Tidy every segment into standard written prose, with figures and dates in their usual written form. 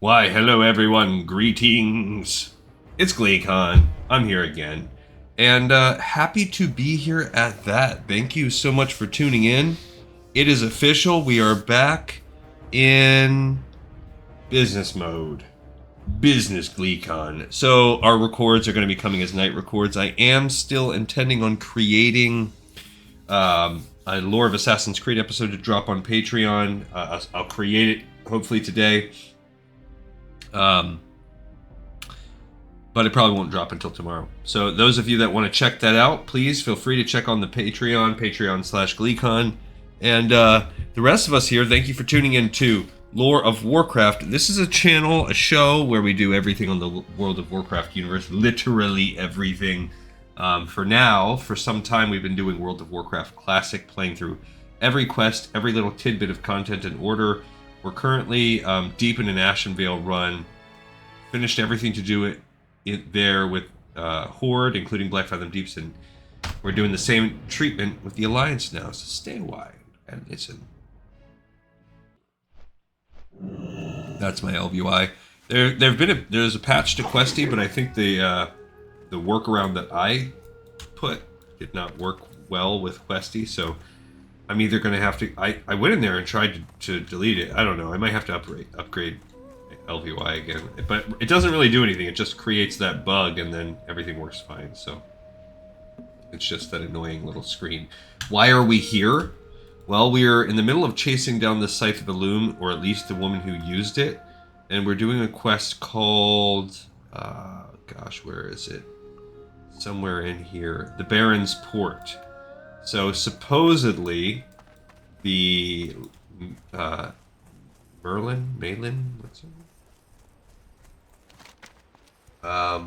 Why, hello everyone, greetings. It's GleeCon. I'm here again. And happy to be here at that. Thank you so much for tuning in. It is official. We are back in business mode. Business GleeCon. So our records are going to be coming as night records. I am still intending on creating a Lore of Assassin's Creed episode to drop on Patreon. I'll create it hopefully today. But it probably won't drop until tomorrow. So those of you that want to check that out, please feel free to check on the Patreon/GleeCon. And the rest of us here, thank you for tuning in to Lore of Warcraft. This is a channel, a show where we do everything on the World of Warcraft universe, literally everything. For some time we've been doing World of Warcraft Classic, playing through every quest, every little tidbit of content in order. We're currently deep in an Ashenvale run. Finished everything to do it there with Horde, including Blackfathom Deeps, and we're doing the same treatment with the Alliance now. So stay wide and listen. That's my LVI. There's a patch to Questy, but I think the workaround that I put did not work well with Questy, so I'm either going to have to... I went in there and tried to delete it. I don't know. I might have to upgrade LVY again. But it doesn't really do anything. It just creates that bug, and then everything works fine. So it's just that annoying little screen. Why are we here? Well, we're in the middle of chasing down the Scythe of Elune, or at least the woman who used it. And we're doing a quest called... gosh, where is it? Somewhere in here. The Barrens Port. So supposedly, the Malin, what's her name? I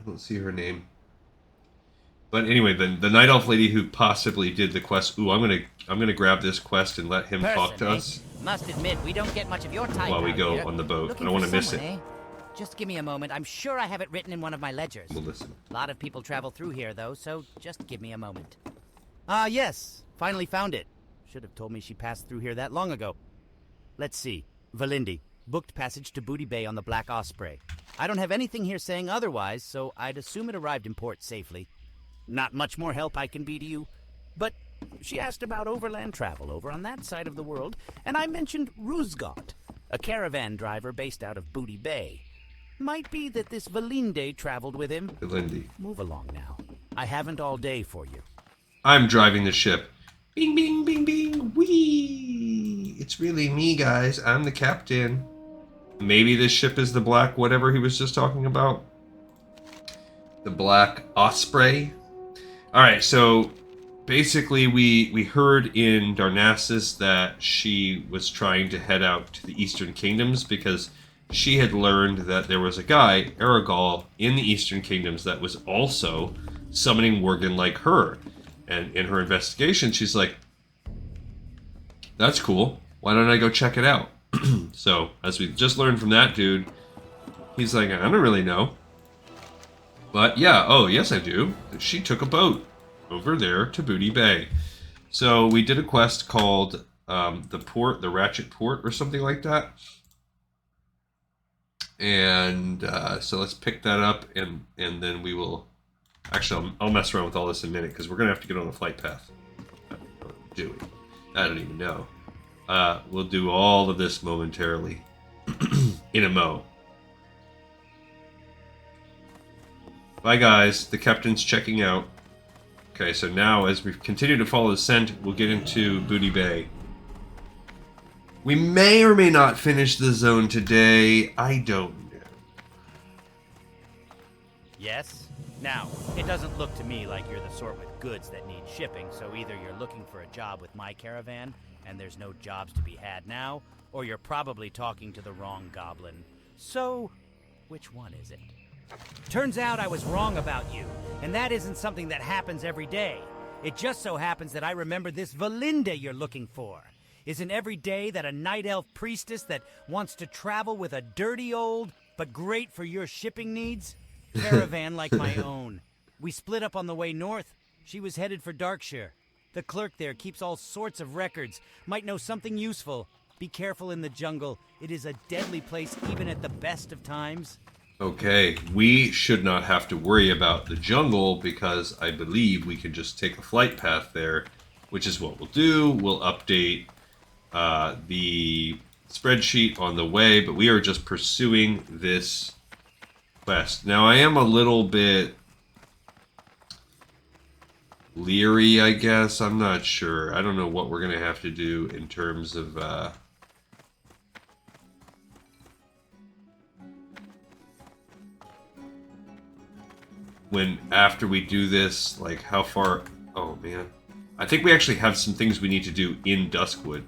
don't see her name. But anyway, the night elf lady who possibly did the quest. Ooh, I'm gonna grab this quest and let him talk to us. Must admit, we don't get much of your time while we go here. on the boat. Looking I don't want to miss someone, it. Eh? Just give me a moment. I'm sure I have it written in one of my ledgers. We'll listen. A lot of people travel through here, though, so just give me a moment. Yes. Finally found it. Should have told me she passed through here that long ago. Let's see. Valindi. Booked passage to Booty Bay on the Black Osprey. I don't have anything here saying otherwise, so I'd assume it arrived in port safely. Not much more help I can be to you. But she asked about overland travel over on that side of the world, and I mentioned Ruzgot, a caravan driver based out of Booty Bay. Might be that this Valinde traveled with him. Valindi. Move along now. I haven't all day for you. I'm driving the ship. Bing, bing, bing, bing, whee! It's really me, guys. I'm the captain. Maybe this ship is the black whatever he was just talking about. The Black Osprey. Alright, so basically we heard in Darnassus that she was trying to head out to the Eastern Kingdoms because she had learned that there was a guy, Aragol, in the Eastern Kingdoms that was also summoning Worgen like her. And in her investigation, she's like, that's cool. Why don't I go check it out? So, as we just learned from that dude, he's like, I don't really know. But yeah, oh, yes I do. She took a boat over there to Booty Bay. So we did a quest called the Ratchet Port or something like that. And so let's pick that up and then we will... Actually, I'll mess around with all this in a minute because we're going to have to get on the flight path. I don't even know. We'll do all of this momentarily. In a mo. Bye guys, the captain's checking out. Okay, so now as we continue to follow the scent, we'll get into Booty Bay. We may or may not finish the zone today. I don't know. Yes? Now, it doesn't look to me like you're the sort with goods that need shipping, so either you're looking for a job with my caravan, and there's no jobs to be had now, or you're probably talking to the wrong goblin. So, which one is it? Turns out I was wrong about you, and that isn't something that happens every day. It just so happens that I remember this Valinde you're looking for. Isn't every day that a night elf priestess that wants to travel with a dirty old, but great for your shipping needs? Caravan like my own. We split up on the way north. She was headed for Darkshire. The clerk there keeps all sorts of records. Might know something useful. Be careful in the jungle. It is a deadly place even at the best of times. Okay, we should not have to worry about the jungle because I believe we can just take a flight path there, which is what we'll do. We'll update the spreadsheet on the way, but we are just pursuing this quest. Now, I am a little bit leery, I guess. I'm not sure. I don't know what we're going to have to do in terms of... after we do this, like, how far... Oh, man. I think we actually have some things we need to do in Duskwood.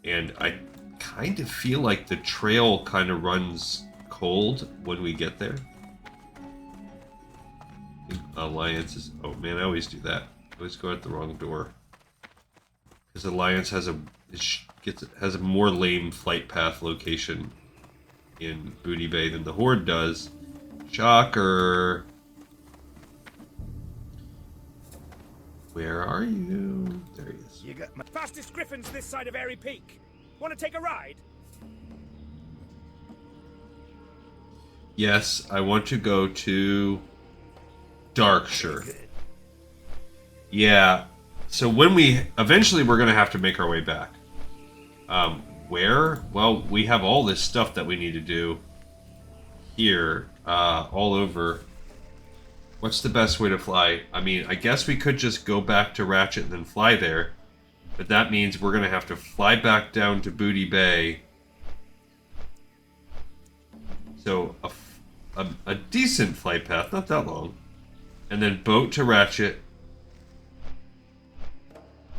And I kind of feel like the trail kind of runs cold when we get there. Alliance is... Oh, man, I always do that. I always go out the wrong door. Because Alliance has a more lame flight path location in Booty Bay than the Horde does. Shocker! Where are you? There he is. You got my fastest griffins this side of Airy Peak. Want to take a ride? Yes, I want to go to Darkshire. Yeah. So when eventually we're going to have to make our way back. Where? Well, we have all this stuff that we need to do here, all over. What's the best way to fly? I mean, I guess we could just go back to Ratchet and then fly there. But that means we're going to have to fly back down to Booty Bay. So, a decent flight path, not that long. And then boat to Ratchet.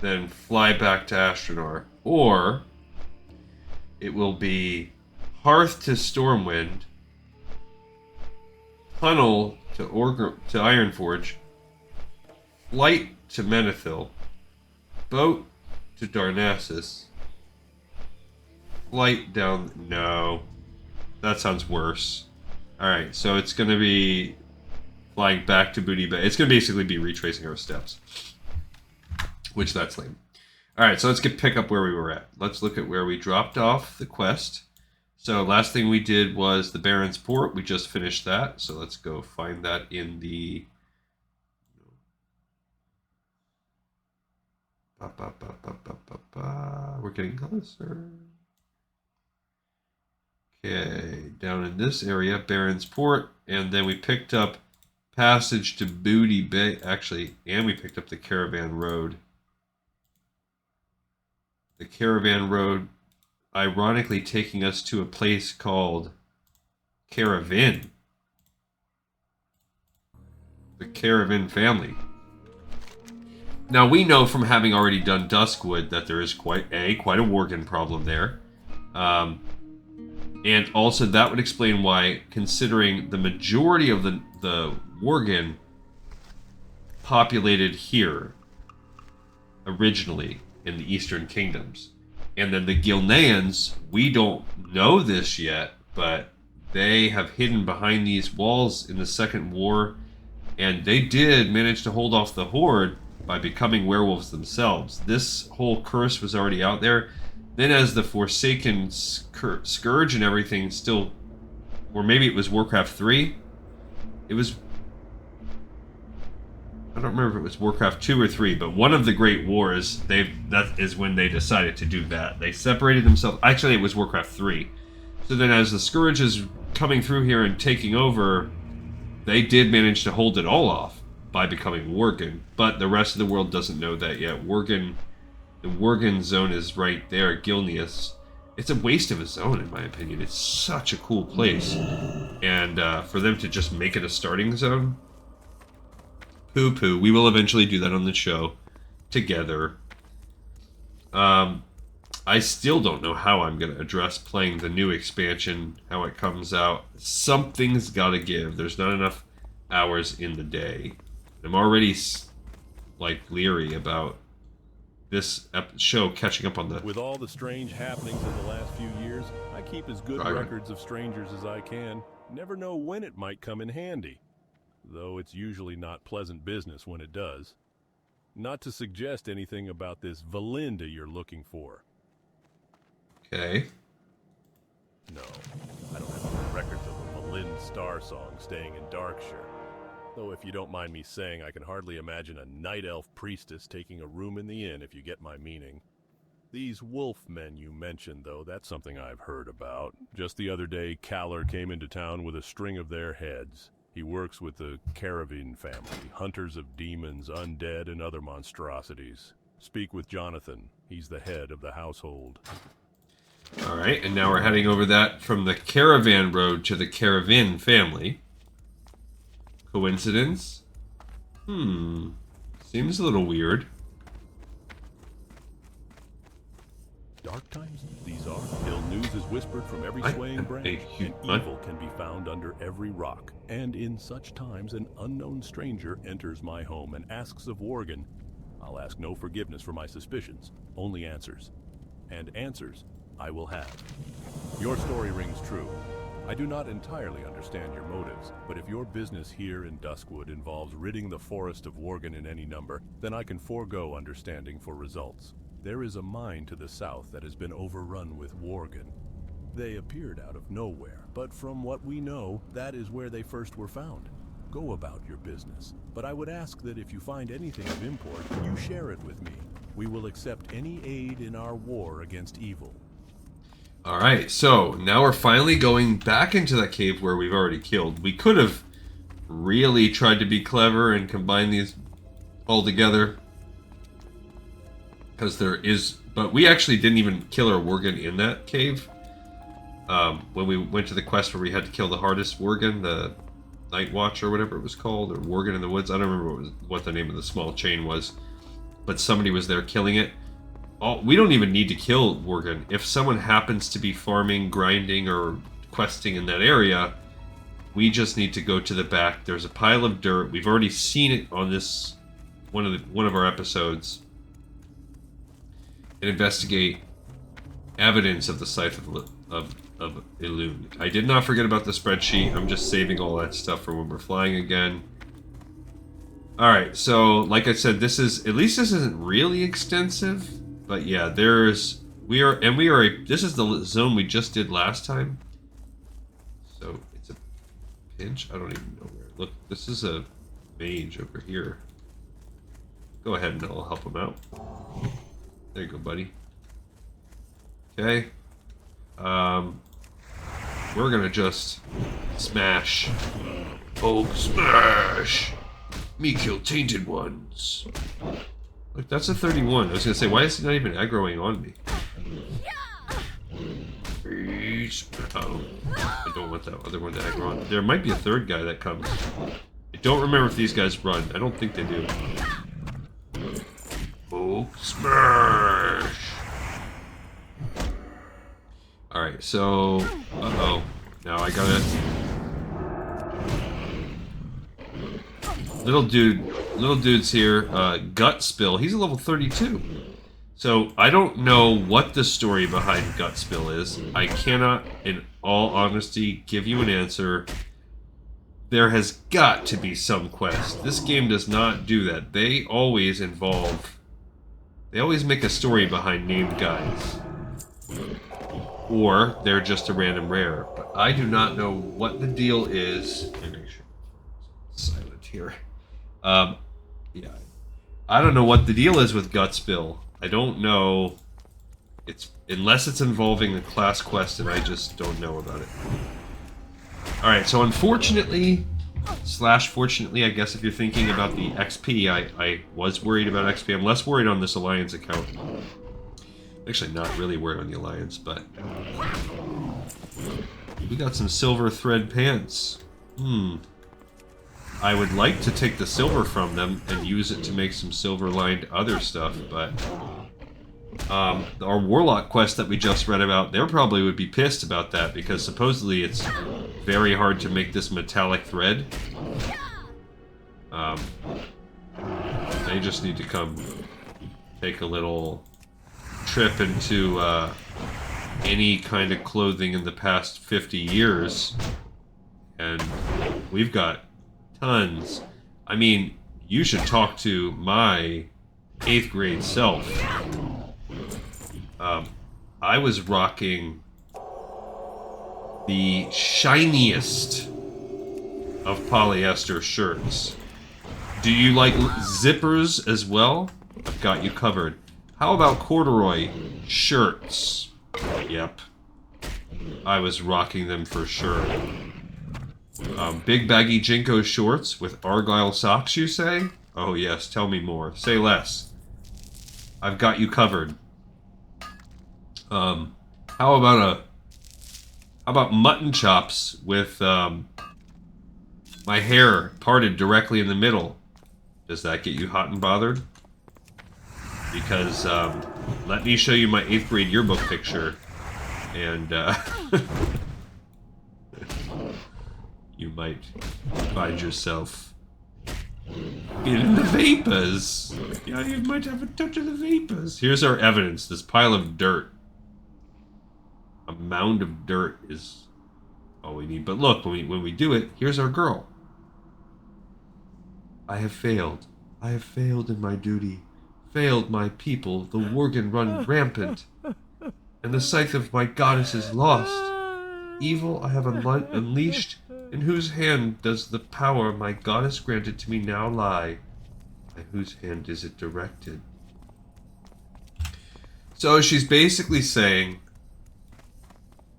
Then fly back to Astronar. Or, it will be Hearth to Stormwind. Tunnel to Ironforge, flight to Menethil, boat to Darnassus, flight down... No. That sounds worse. Alright, so it's going to be flying back to Booty Bay. It's going to basically be retracing our steps. Which, that's lame. Alright, so let's pick up where we were at. Let's look at where we dropped off the quest. So last thing we did was the Barrens Port. We just finished that. So let's go find that in the... We're getting closer. Okay, down in this area, Barrens Port. And then we picked up passage to Booty Bay. Actually, and we picked up the Caravan Road. The Caravan Road... ironically taking us to a place called Carevin. The Carevin Family. Now, we know from having already done Duskwood that there is quite a Worgen problem there. And also that would explain why, considering the majority of the Worgen populated here originally in the Eastern Kingdoms. And then the Gilneans, we don't know this yet, but they have hidden behind these walls in the Second War, and they did manage to hold off the Horde by becoming werewolves themselves. This whole curse was already out there. Then as the Forsaken Scourge and everything still... Or maybe it was Warcraft 3? It was... I don't remember if it was Warcraft 2 or 3, but one of the Great Wars, that is when they decided to do that. They separated themselves. Actually, it was Warcraft 3. So then as the Scourge is coming through here and taking over, they did manage to hold it all off by becoming Worgen. But the rest of the world doesn't know that yet. The Worgen zone is right there, Gilneas. It's a waste of a zone, in my opinion. It's such a cool place. And for them to just make it a starting zone... Poo-poo. We will eventually do that on the show together. I still don't know how I'm going to address playing the new expansion, how it comes out. Something's got to give. There's not enough hours in the day. I'm already, like, leery about this show catching up on the... With all the strange happenings in the last few years, I keep as good records of strangers as I can. Never know when it might come in handy. Though it's usually not pleasant business when it does. Not to suggest anything about this Valinda you're looking for. Okay. No, I don't have any records of a Malin Star song staying in Darkshire. Though if you don't mind me saying, I can hardly imagine a night elf priestess taking a room in the inn, if you get my meaning. These wolf men you mentioned, though, that's something I've heard about. Just the other day, Caller came into town with a string of their heads. He works with the Carevin Family, hunters of demons, undead, and other monstrosities. Speak with Jonathan. He's the head of the household. All right, and now we're heading over that from the Caravan Road to the Carevin Family. Coincidence? Seems a little weird. Dark times, these are. Ill news is whispered from every swaying branch, and evil can be found under every rock. And in such times, an unknown stranger enters my home and asks of Worgen. I'll ask no forgiveness for my suspicions, only answers. And answers I will have. Your story rings true. I do not entirely understand your motives, but if your business here in Duskwood involves ridding the forest of Worgen in any number, then I can forego understanding for results. There is a mine to the south that has been overrun with Worgen. They appeared out of nowhere, but from what we know, that is where they first were found. Go about your business, but I would ask that if you find anything of import, you share it with me. We will accept any aid in our war against evil. Alright, so now we're finally going back into that cave where we've already killed. We could have really tried to be clever and combine these all together. Because there is... But we actually didn't even kill our Worgen in that cave. When we went to the quest where we had to kill the hardest Worgen, the Night Watch or whatever it was called, or Worgen in the Woods. I don't remember what the name of the small chain was. But somebody was there killing it. We don't even need to kill Worgen. If someone happens to be farming, grinding, or questing in that area, we just need to go to the back. There's a pile of dirt. We've already seen it on this one of our episodes. And investigate evidence of the Scythe of Elune. I did not forget about the spreadsheet. I'm just saving all that stuff for when we're flying again. Alright, so like I said, this isn't really extensive. But yeah, this is the zone we just did last time. So it's a pinch. I don't even know where. Look, this is a mage over here. Go ahead and I'll help him out. There you go, buddy. Okay. We're gonna just smash. Oh, smash! Me kill tainted ones. Look, that's a 31. I was gonna say, why is he not even aggroing on me? Oh, I don't want that other one to aggro on. There might be a third guy that comes. I don't remember if these guys run. I don't think they do. Oh, smash! Alright, so... Uh-oh. Now I gotta... Little dude's here. Gut Spill. He's a level 32. So, I don't know what the story behind Gut Spill is. I cannot, in all honesty, give you an answer. There has got to be some quest. This game does not do that. They always make a story behind named guys. Or they're just a random rare. But I do not know what the deal is. Let me make sure it's silent here. Yeah. I don't know what the deal is with Gut Spill. I don't know. Unless it's involving a class quest, and I just don't know about it. Alright, so unfortunately, / fortunately, I guess if you're thinking about the XP, I was worried about XP. I'm less worried on this Alliance account. Actually, not really worried on the Alliance, but... We got some silver thread pants. I would like to take the silver from them and use it to make some silver-lined other stuff, but... our Warlock quest that we just read about, they probably would be pissed about that, because supposedly it's very hard to make this metallic thread. They just need to come take a little trip into any kind of clothing in the past 50 years, and we've got tons. I mean, you should talk to my 8th grade self. I was rocking the shiniest of polyester shirts. Do you like zippers as well? I've got you covered. How about corduroy shirts? Yep. I was rocking them for sure. Big baggy Jinko shorts with Argyle socks, you say? Oh yes, tell me more. Say less. I've got you covered. How about mutton chops with my hair parted directly in the middle? Does that get you hot and bothered? Because let me show you my 8th grade yearbook picture, and you might find yourself in the vapors. Yeah, you might have a touch of the vapors. Here's our evidence, this pile of dirt. A mound of dirt is all we need. But look, when we do it, here's our girl. I have failed. I have failed in my duty. Failed my people. The Worgen run rampant. And the scythe of my goddess is lost. Evil I have unleashed. In whose hand does the power my goddess granted to me now lie? By whose hand is it directed? So she's basically saying,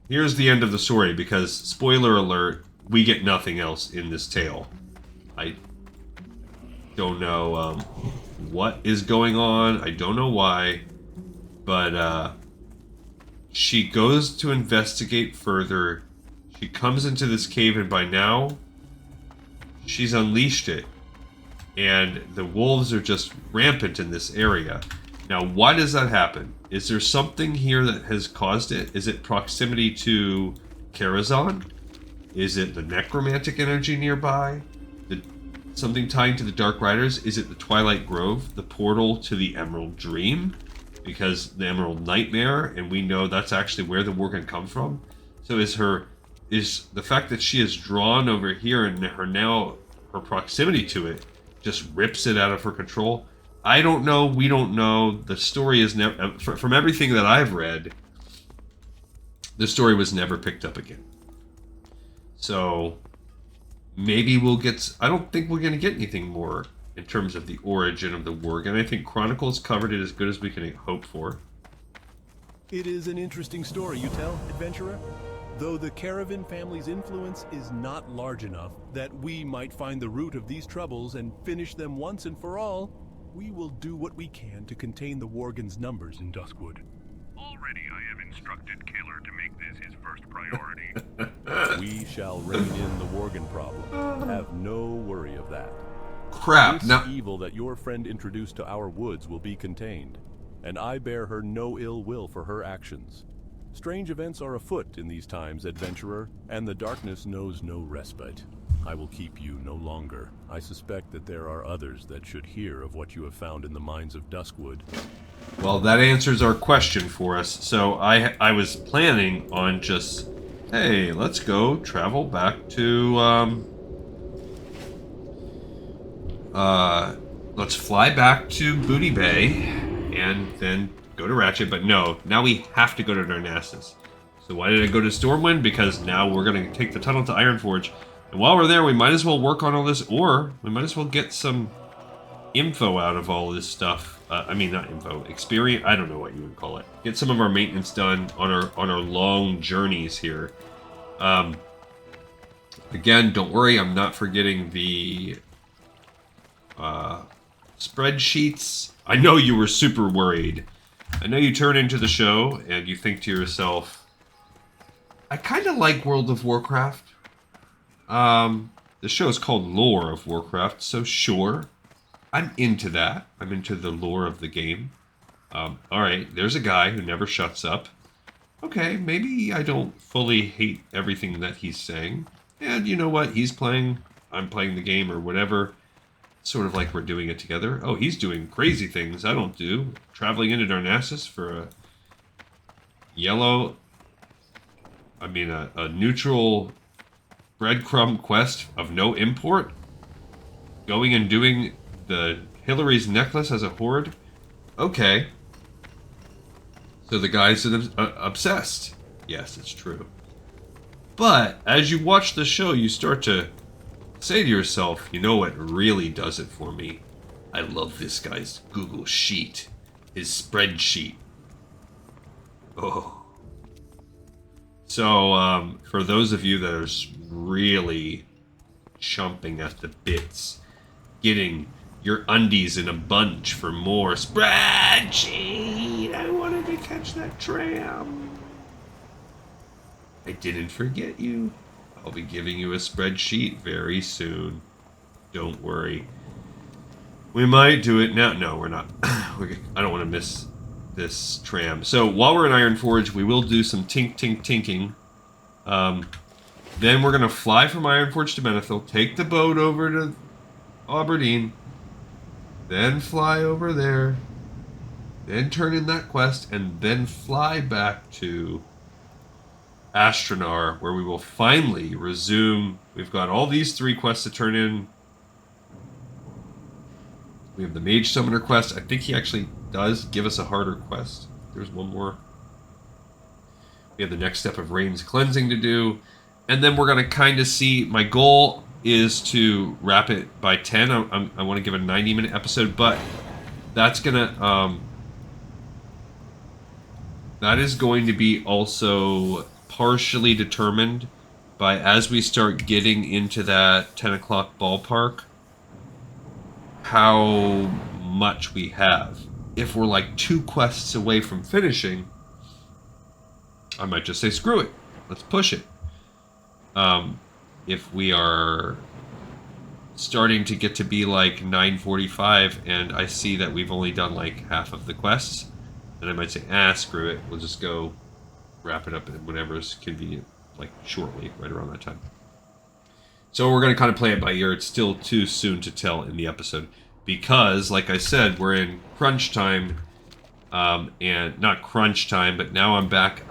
here's the end of the story, because, spoiler alert, we get nothing else in this tale. I don't know what is going on. I don't know why. But she goes to investigate further. She comes into this cave, and by now, she's unleashed it. And the wolves are just rampant in this area. Now, why does that happen? Is there something here that has caused it? Is it proximity to Karazhan? Is it the necromantic energy nearby? Something tying to the Dark Riders? Is it the Twilight Grove? The portal to the Emerald Dream? Because the Emerald Nightmare, and we know that's actually where the Worgen come from. So is the fact that she is drawn over here and her proximity to it just rips it out of her control? I don't know. We don't know. The story is never, from everything that I've read, the story was never picked up again. So maybe we'll get, I don't think we're going to get anything more in terms of the origin of the Worgen. I think Chronicles covered it as good as we can hope for. It is an interesting story you tell, adventurer. Though the Carevin family's influence is not large enough that we might find the root of these troubles and finish them once and for all, we will do what we can to contain the Worgen's numbers in Duskwood. Already I have instructed Kaler to make this his first priority. We shall rein in the Worgen problem. Have no worry of that. Crap. This No. evil that your friend introduced to our woods will be contained, and I bear her no ill will for her actions. Strange events are afoot in these times, adventurer, and the darkness knows no respite. I will keep you no longer. I suspect that there are others that should hear of what you have found in the mines of Duskwood. Well, that answers our question for us. So I was planning on just, hey, let's go travel back to, let's fly back to Booty Bay and then go to Ratchet. But no, now we have to go to Darnassus. So why did I go to Stormwind? Because now we're going to take the tunnel to Ironforge. And while we're there, we might as well work on all this, or we might as well get some info out of all this stuff. I mean, not info, experience. I don't know what you would call it. Get some of our maintenance done on our long journeys here. Again, don't worry, I'm not forgetting the spreadsheets. I know you were super worried. I know you turn into the show and you think to yourself, I kind of like World of Warcraft. The show is called Lore of Warcraft, so sure, I'm into that. I'm into the lore of the game. Alright, there's a guy who never shuts up. Okay, maybe I don't fully hate everything that he's saying. And you know what? He's playing, I'm playing the game, or whatever. Sort of like we're doing it together. Oh, he's doing crazy things I don't do. Traveling into Darnassus for a neutral breadcrumb quest of no import. Going and doing the Hillary's necklace as a horde. Okay. to the guys that are obsessed. Yes, it's true. But as you watch the show, you start to say to yourself, you know what really does it for me? I love this guy's Google Sheet. His spreadsheet. Oh. So, for those of you that are really chomping at the bits, getting your undies in a bunch for more spreadsheet. I wanted to catch that tram. I didn't forget you. I'll be giving you a spreadsheet very soon. Don't worry. We might do it now. No, we're not. I don't want to miss this tram. So while we're in Ironforge, we will do some tinking. Then we're going to fly from Ironforge to Menethil, take the boat over to Aberdeen, then fly over there, then turn in that quest, and then fly back to Astronar, where we will finally resume. We've got all these 3 quests to turn in. We have the Mage Summoner quest. I think he actually does give us a harder quest. There's one more. We have the next step of Raine's Cleansing to do. And then we're going to kind of see... My goal is to wrap it by 10. I want to give a 90-minute episode, but that's going to... that is going to be also partially determined by, as we start getting into that 10 o'clock ballpark, how much we have. If we're like 2 quests away from finishing, I might just say screw it, let's push it. If we are starting to get to be like 9:45 and I see that we've only done like half of the quests, then I might say, screw it, we'll just go wrap it up in whenever is convenient, like shortly, right around that time. So we're going to kind of play it by ear. It's still too soon to tell in the episode because, like I said, we're in crunch time, and not crunch time, but now I'm back.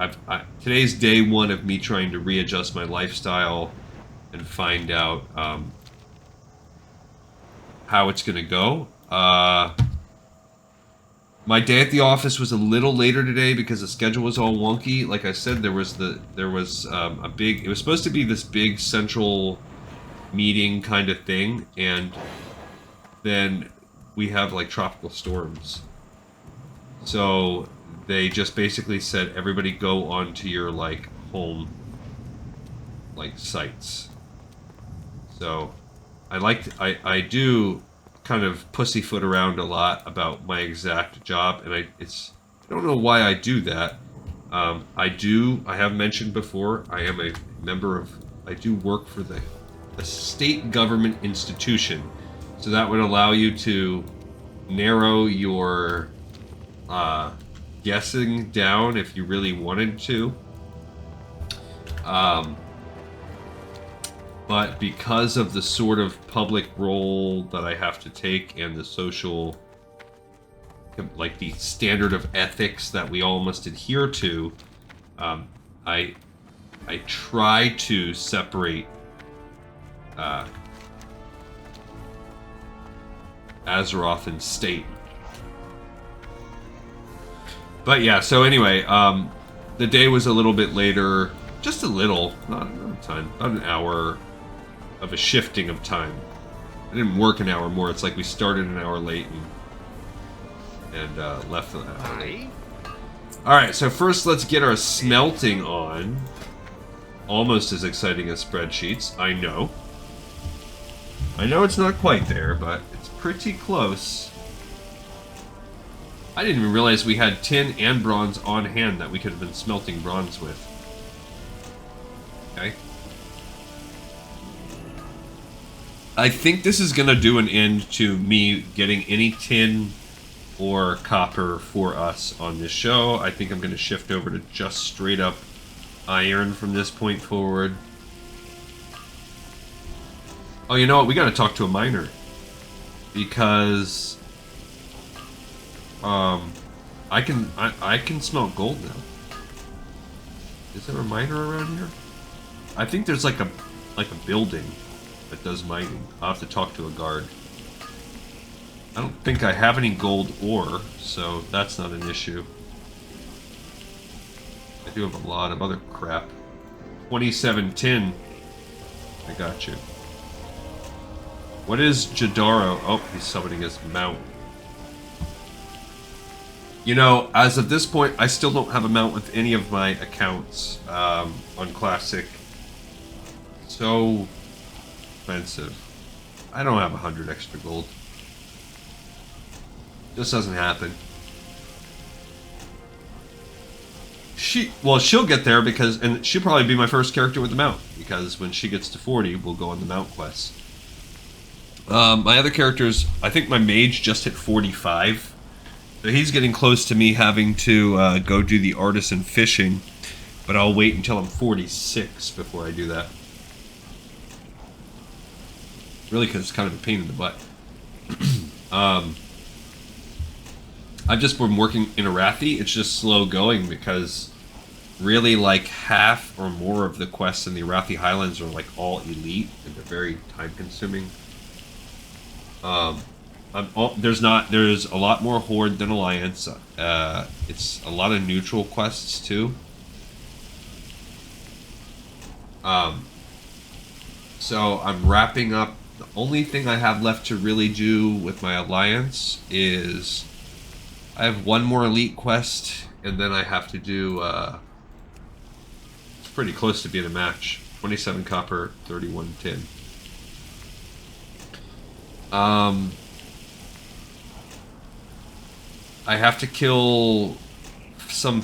Today's day 1 of me trying to readjust my lifestyle and find out how it's going to go. My day at the office was a little later today because the schedule was all wonky. Like I said, there was a big. It was supposed to be this big central meeting kind of thing, and then we have like tropical storms. So they just basically said everybody go on to your like home like sites. So I do kind of pussyfoot around a lot about my exact job, and I don't know why I do that. I have mentioned before, I am a member of, I do work for a state government institution. So that would allow you to narrow your guessing down if you really wanted to. But because of the sort of public role that I have to take and the social, like the standard of ethics that we all must adhere to, I try to separate Azeroth and state. But yeah, so anyway, the day was a little bit later, just a little, not a ton, about an hour of a shifting of time. I didn't work an hour more. It's like we started an hour late and left an hour late. Alright, so first let's get our smelting on. Almost as exciting as spreadsheets, I know. I know it's not quite there, but it's pretty close. I didn't even realize we had tin and bronze on hand that we could have been smelting bronze with. Okay. I think this is going to do an end to me getting any tin or copper for us on this show. I think I'm going to shift over to just straight up iron from this point forward. Oh, you know what? We got to talk to a miner. Because I can smelt gold now. Is there a miner around here? I think there's like a building that does mining. I'll have to talk to a guard. I don't think I have any gold ore, so that's not an issue. I do have a lot of other crap. 27 tin. I got you. What is Jadaro? Oh, he's summoning his mount. You know, as of this point, I still don't have a mount with any of my accounts on Classic. So expensive. I don't have 100 extra gold. Just doesn't happen. She'll get there because, and she'll probably be my first character with the mount, because when she gets to 40, we'll go on the mount quest. My other characters, I think my mage just hit 45. So he's getting close to me having to go do the artisan fishing, but I'll wait until I'm 46 before I do that. Really, because it's kind of a pain in the butt. I've just been working in Arathi. It's just slow going because really like half or more of the quests in the Arathi Highlands are like all elite and they're very time consuming. There's a lot more Horde than Alliance. It's a lot of neutral quests too. So I'm wrapping up. The only thing I have left to really do with my Alliance is I have one more elite quest, and then I have to do, it's pretty close to being a match. 27 copper, 31 tin. I have to kill some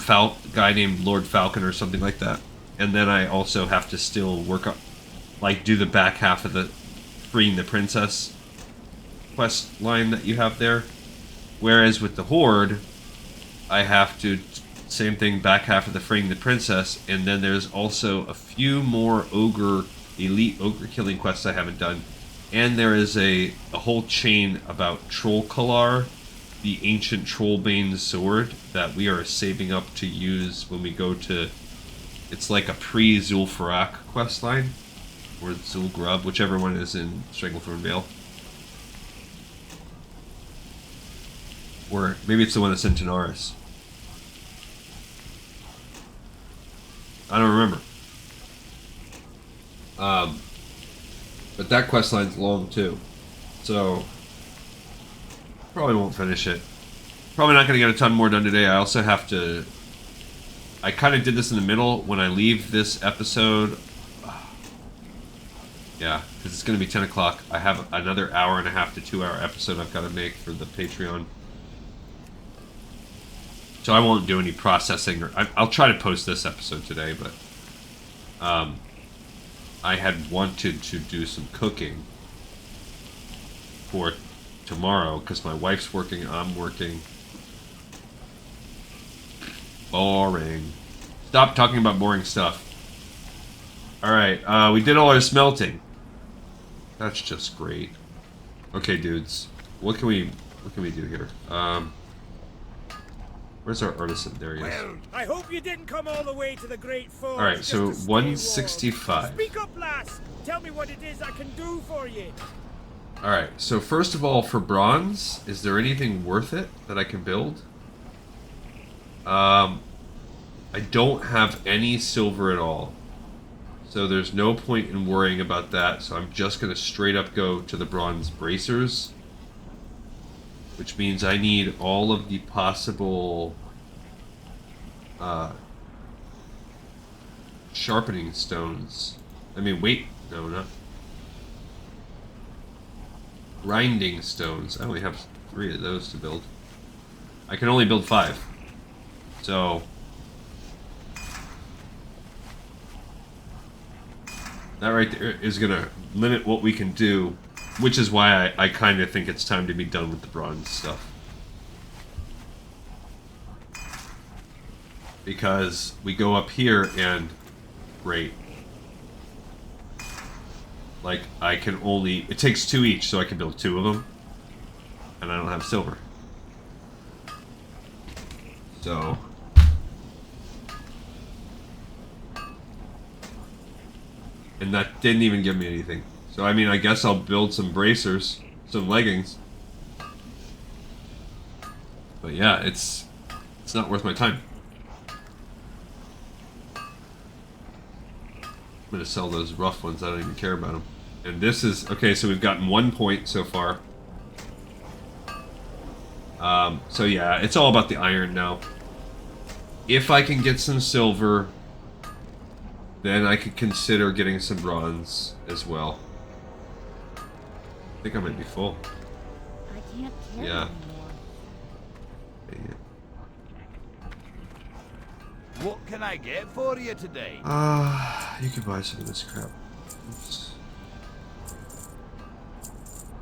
guy named Lord Falcon or something like that. And then I also have to still work up, like do the back half of the freeing the princess quest line that you have there. Whereas with the Horde, I have to, same thing, back half of the freeing the princess, and then there's also a few more elite ogre killing quests I haven't done. And there is a whole chain about Troll Kalar, the ancient Trollbane sword that we are saving up to use when we go to, it's like a pre-Zul'Farrak quest line, or Zul'Grub, whichever one is in Stranglethorn Vale. Or maybe it's the one that's in Tanaris. I don't remember. But that quest line's long too. So probably won't finish it. Probably not going to get a ton more done today. I also have to... I kind of did this in the middle. When I leave this episode... Yeah, because it's going to be 10 o'clock. I have another hour and a half to 2 hour episode I've got to make for the Patreon. So I won't do any processing. I'll try to post this episode today, but I had wanted to do some cooking for tomorrow because my wife's working, I'm working. Boring. Stop talking about boring stuff. Alright, we did all our smelting. That's just great. Okay, dudes. What can we do here? Where's our artisan? There he is. Well, I hope you didn't come all the way to the Great Falls. Alright, so 165. Speak up, lass. Tell me what it is I can do for you. Alright, so first of all, for bronze, is there anything worth it that I can build? I don't have any silver at all. So there's no point in worrying about that, so I'm just going to straight up go to the bronze bracers. Which means I need all of the possible sharpening stones. I mean, wait, no, not grinding stones. I only have 3 of those to build. I can only build 5. So that right there is going to limit what we can do. Which is why I kind of think it's time to be done with the bronze stuff. Because we go up here and... Great. Like, I can only... It takes 2 each, so I can build 2 of them. And I don't have silver. So... And that didn't even give me anything. So, I mean, I guess I'll build some bracers, some leggings. But yeah, it's not worth my time. I'm gonna sell those rough ones. I don't even care about them. And this is okay. So we've gotten 1 point so far. So yeah, it's all about the iron now. If I can get some silver, then I could consider getting some bronze as well. I think I might be full. I can't carry Yeah. anymore. Dang it. What can I get for you today? You can buy some of this crap. Oops.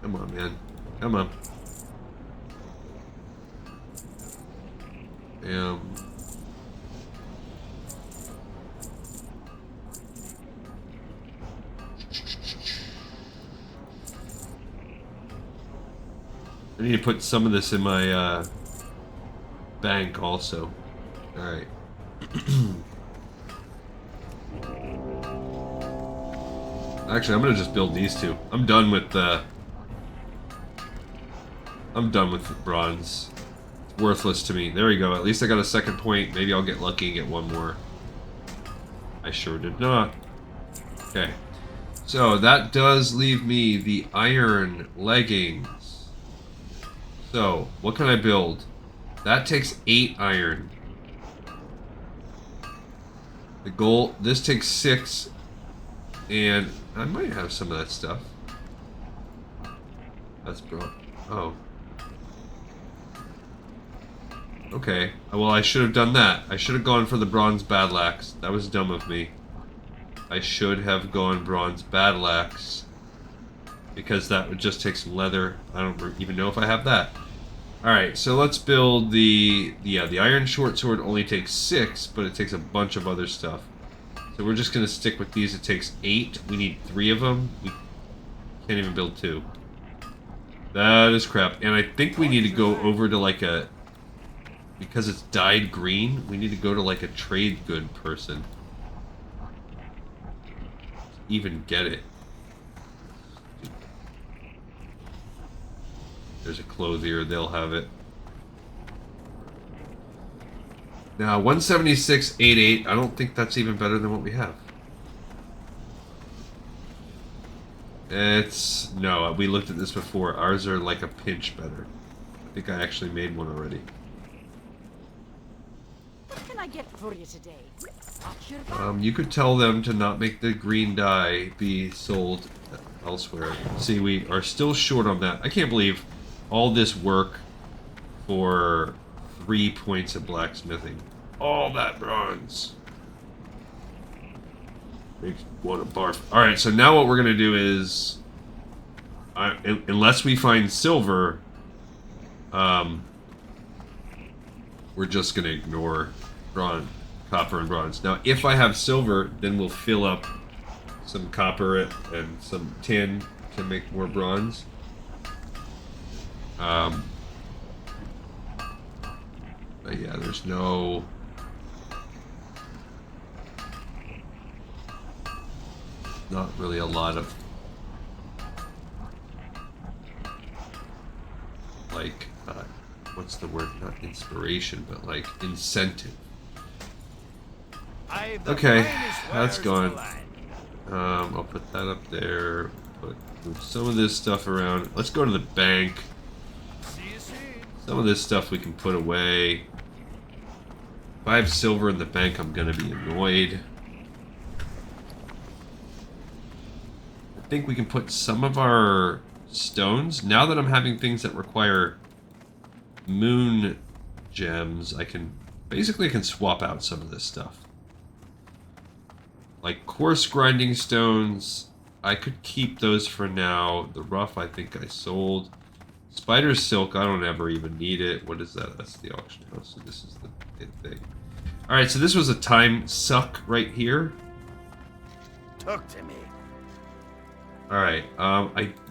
Come on, man. Come on. Damn. I need to put some of this in my bank also. Alright. Actually, I'm gonna just build these two. I'm done with bronze. It's worthless to me. There we go. At least I got a second point. Maybe I'll get lucky and get one more. I sure did not. Okay. So that does leave me the iron leggings. So, what can I build? That takes 8 iron. The gold, this takes 6. And I might have some of that stuff. That's broke. Oh. Okay. Well, I should have done that. I should have gone for the bronze battle axe. That was dumb of me. I should have gone bronze battle axe. Because that would just take some leather. I don't even know if I have that. Alright, so let's build the iron short sword only takes 6, but it takes a bunch of other stuff. So we're just going to stick with these. It takes 8. We need 3 of them. We can't even build 2. That is crap. And I think we need to go over to like a... Because it's dyed green, we need to go to like a trade good person. To even get it. There's a clothier, they'll have it. Now, 176.88, I don't think that's even better than what we have. It's... No, we looked at this before. Ours are like a pinch better. I think I actually made one already. What can I get for you today? Watch your back. You could tell them to not make the green dye be sold elsewhere. See, we are still short on that. I can't believe all this work for 3 points of blacksmithing. All that bronze. Makes me want to barf. Alright, so now what we're going to do is... unless we find silver, we're just going to ignore copper and bronze. Now, if I have silver, then we'll fill up some copper and some tin to make more bronze. But yeah, there's no... Not really a lot of... Like, what's the word? Not inspiration, but like incentive. Okay, that's gone. I'll put that up there. Move some of this stuff around. Let's go to the bank. Some of this stuff we can put away. If I have silver in the bank, I'm gonna be annoyed. I think we can put some of our stones. Now that I'm having things that require moon gems, I can swap out some of this stuff. Like coarse grinding stones, I could keep those for now. The rough, I think I sold. Spider silk, I don't ever even need it. What is that? That's the auction house. So this is the thing. Alright, so this was a time suck right here. Talk to me. Alright,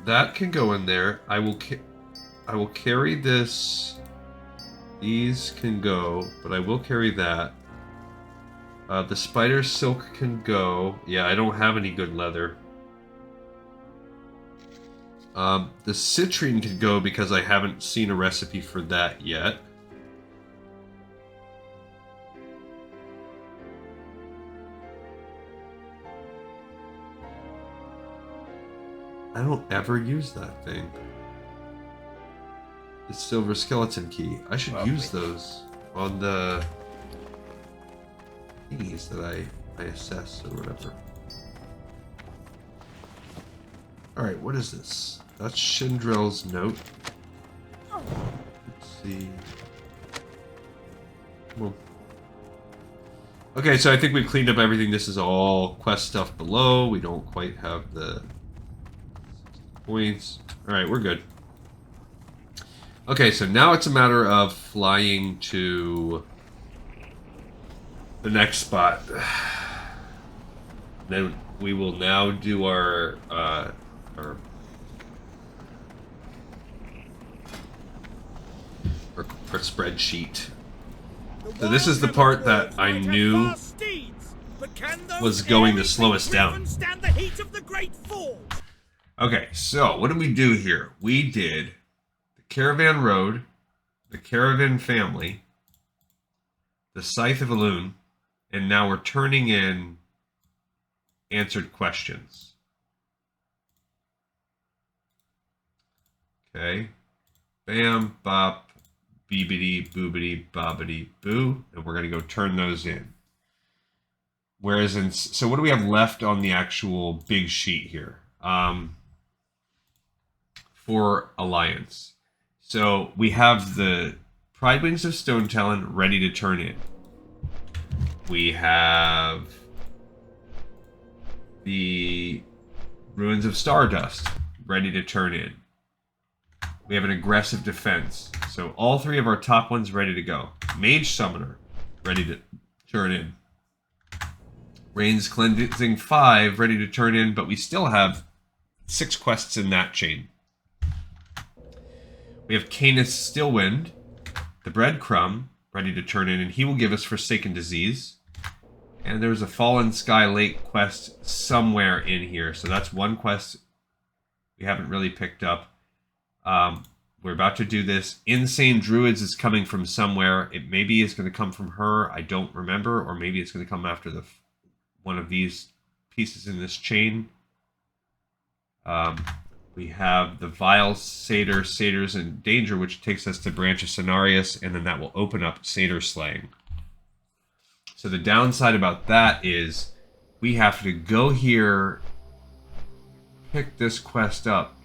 that can go in there. I will carry this. These can go, but I will carry that. The spider silk can go. Yeah, I don't have any good leather. The citrine could go because I haven't seen a recipe for that yet. I don't ever use that thing. The silver skeleton key. I should use those on the thingies that I assess or whatever. Alright, what is this? That's Shindrell's note. Let's see. Come on. Okay, so I think we've cleaned up everything. This is all quest stuff below. We don't quite have the points. Alright, we're good. Okay, so now it's a matter of flying to the next spot. Then we will now do our spreadsheet. So this is the part that I knew was going to slow us down. Okay, so what did we do here? We did the Caravan Road, the Carevin Family, the Scythe of Elune, and now we're turning in answered questions. Okay. Bam, bop, beebity, boobity, bobbity, boo. And we're going to go turn those in. Whereas so what do we have left on the actual big sheet here? For Alliance. So we have the Pridewings of Stonetalon ready to turn in. We have the Ruins of Stardust ready to turn in. We have an Aggressive Defense. So all three of our top ones ready to go. Mage Summoner ready to turn in. Raine's Cleansing 5 ready to turn in, but we still have 6 quests in that chain. We have Canis Stillwind, the Breadcrumb, ready to turn in, and he will give us Forsaken Disease. And there's a Fallen Sky Lake quest somewhere in here, so that's one quest we haven't really picked up. We're about to do this. Insane Druids is coming from somewhere. It maybe is going to come from her. I don't remember, or maybe it's going to come after one of these pieces in this chain. We have the Vile Satyrs in Danger, which takes us to Branch of Cenarius, and then that will open up Satyr Slaying. So the downside about that is we have to go here, pick this quest up,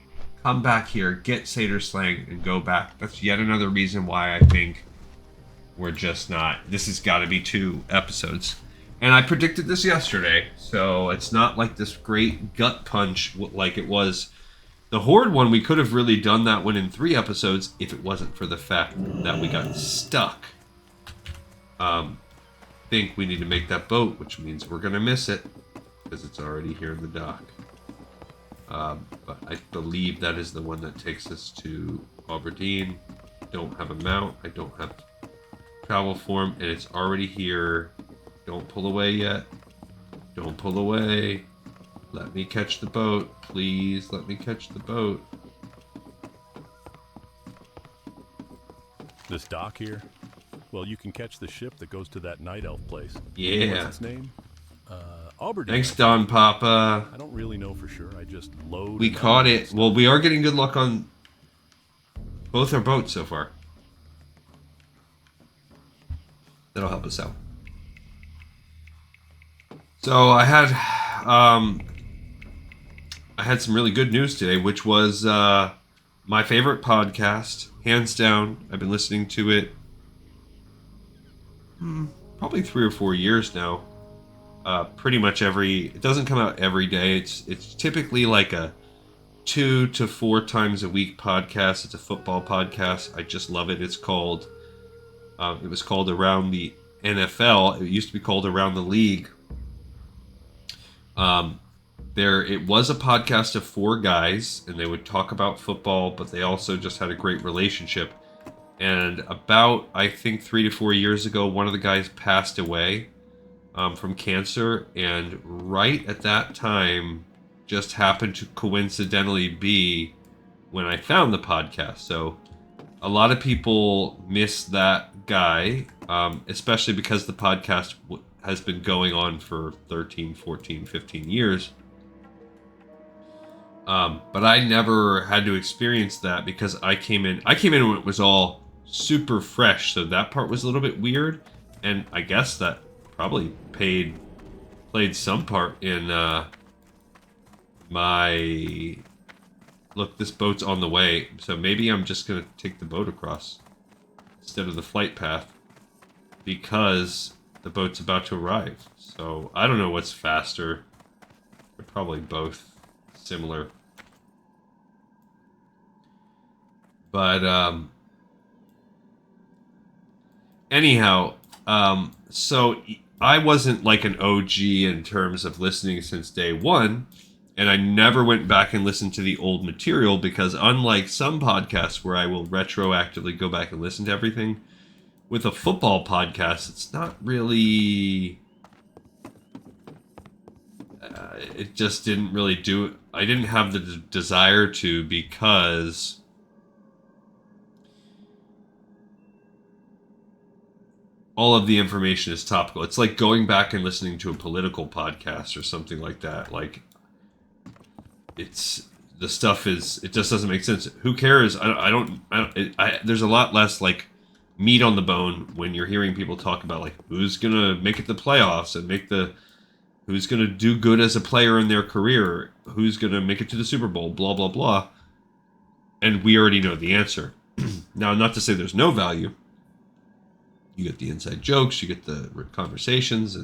come back here, get Satyr Slaying, and go back. That's yet another reason why I think we're just not... This has got to be 2 episodes. And I predicted this yesterday, so it's not like this great gut punch like it was... The Horde one, we could have really done that one in 3 episodes if it wasn't for the fact that we got stuck. I think we need to make that boat, which means we're going to miss it because it's already here in the dock. But I believe that is the one that takes us to Aberdeen. Don't have a mount. I don't have travel form, and it's already here. Don't pull away yet. Don't pull away. Let me catch the boat. Please, let me catch the boat. This dock here? Well, you can catch the ship that goes to that night elf place. Yeah. What's its name? Aberdeen. Thanks, Don Papa. I don't really know for sure. I just load. We caught it. Well, we are getting good luck on both our boats so far. That'll help us out. So I had some really good news today, which was my favorite podcast, hands down. I've been listening to it probably 3 or 4 years now. Pretty much it doesn't come out every day. It's typically like a 2 to 4 times a week podcast. It's a football podcast. I just love it. It's called, it was called Around the NFL. It used to be called Around the League. It was a podcast of 4 guys, and they would talk about football, but they also just had a great relationship. And about, I think, 3 to 4 years ago, one of the guys passed away from cancer, and right at that time just happened to coincidentally be when I found the podcast. So a lot of people miss that guy, especially because the podcast has been going on for 13, 14, 15 years. But I never had to experience that because I came in when it was all super fresh, so that part was a little bit weird, and I guess that probably played some part in my... Look, this boat's on the way, so maybe I'm just gonna take the boat across instead of the flight path because the boat's about to arrive. So I don't know what's faster. They're probably both similar. But anyhow, so I wasn't like an OG in terms of listening since day one, and I never went back and listened to the old material because unlike some podcasts where I will retroactively go back and listen to everything, with a football podcast, it's not really... it just didn't really do it. I didn't have the desire to because... all of the information is topical. It's like going back and listening to a political podcast or something like that. Like, it's the stuff is, it just doesn't make sense. Who cares? There's a lot less like meat on the bone when you're hearing people talk about like who's gonna make it the playoffs and who's gonna do good as a player in their career, who's gonna make it to the Super Bowl, blah blah blah. And we already know the answer. Now, not to say there's no value. You get the inside jokes, you get the conversations,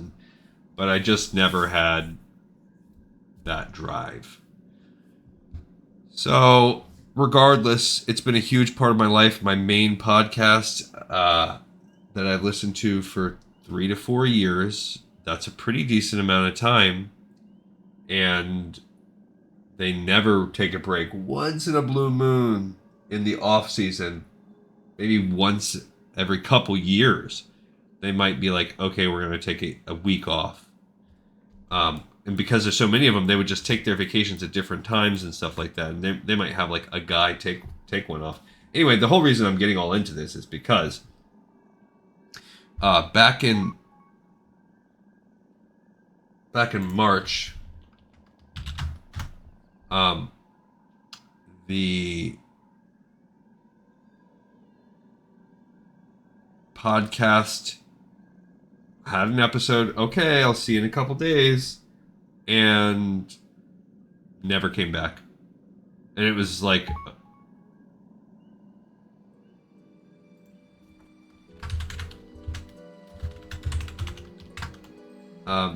but I just never had that drive. So, regardless, it's been a huge part of my life. My main podcast that I've listened to for 3 to 4 years. That's a pretty decent amount of time. And they never take a break. Once in a blue moon in the off season, maybe once every couple years, they might be like, okay, we're going to take a week off. And because there's so many of them, they would just take their vacations at different times and stuff like that. And they might have like a guy take one off. Anyway, the whole reason I'm getting all into this is because back in March, the podcast had an episode. Okay, I'll see you in a couple days, and never came back. And it was like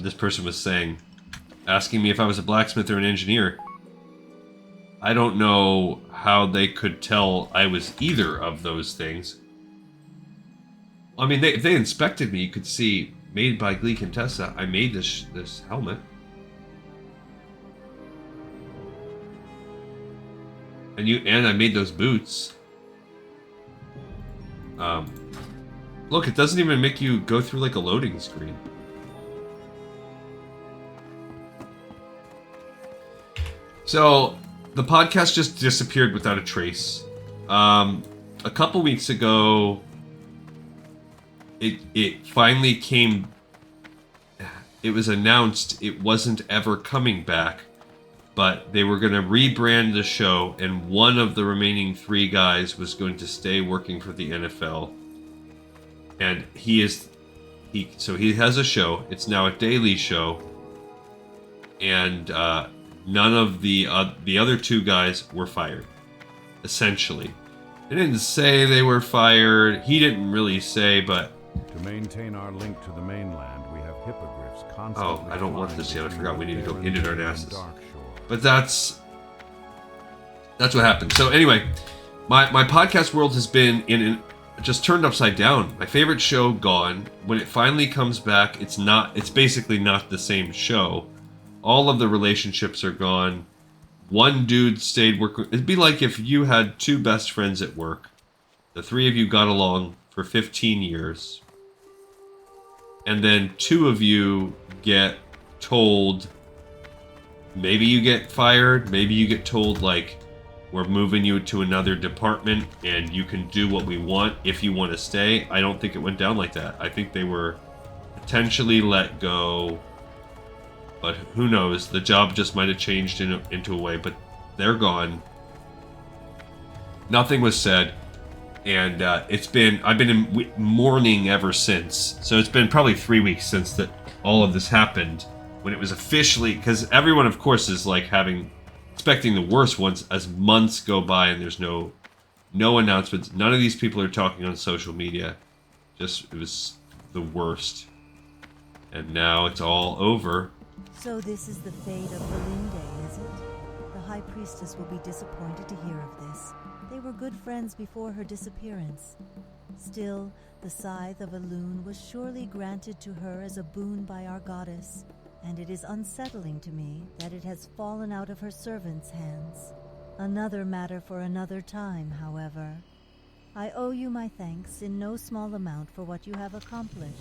this person was asking me if I was a blacksmith or an engineer. I don't know how they could tell I was either of those things. I mean, if they inspected me, you could see, made by Glee Contessa, I made this helmet. And I made those boots. Look, it doesn't even make you go through like a loading screen. So, the podcast just disappeared without a trace. A couple weeks ago, it finally came. It was announced it wasn't ever coming back, but they were going to rebrand the show, and one of the remaining 3 guys was going to stay working for the NFL. And he has a show. It's now a daily show, and none of the other 2 guys were fired. Essentially, they didn't say they were fired. He didn't really say, but to maintain our link to the mainland, we have hippogriffs constantly. Oh, I don't want this yet. I forgot we need to go into Darnassus. Dark Shore. But that's what happened. So anyway, my podcast world has been just turned upside down. My favorite show gone. When it finally comes back, it's basically not the same show. All of the relationships are gone. One dude stayed working. It'd be like if you had 2 best friends at work. The 3 of you got along for 15 years. And then 2 of you get told, maybe you get fired, maybe you get told like, we're moving you to another department and you can do what we want if you want to stay. I don't think it went down like that. I think they were potentially let go, but who knows? The job just might have changed into a way. But they're gone. Nothing was said. And I've been in mourning ever since. So it's been probably 3 weeks since that all of this happened. When it was officially, because everyone, of course, is like expecting the worst once as months go by and there's no announcements. None of these people are talking on social media. It was the worst. And now it's all over. So this is the fate of Elune, is it? The High Priestess will be disappointed to hear of this. They were good friends before her disappearance. Still, the Scythe of Elune was surely granted to her as a boon by our goddess, and it is unsettling to me that it has fallen out of her servants' hands. Another matter for another time, however. I owe you my thanks in no small amount for what you have accomplished.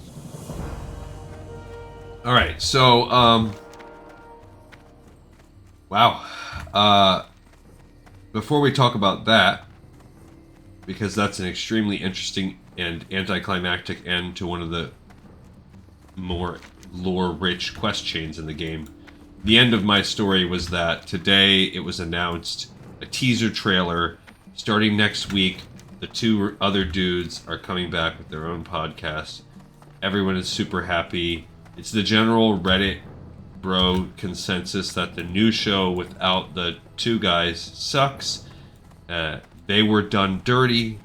Alright, so, wow. Before we talk about that, because that's an extremely interesting and anticlimactic end to one of the more lore-rich quest chains in the game, the end of my story was that today it was announced a teaser trailer. Starting next week, the two other dudes are coming back with their own podcast. Everyone is super happy. It's the general Reddit bro consensus that the new show without the two guys sucks. They were done dirty,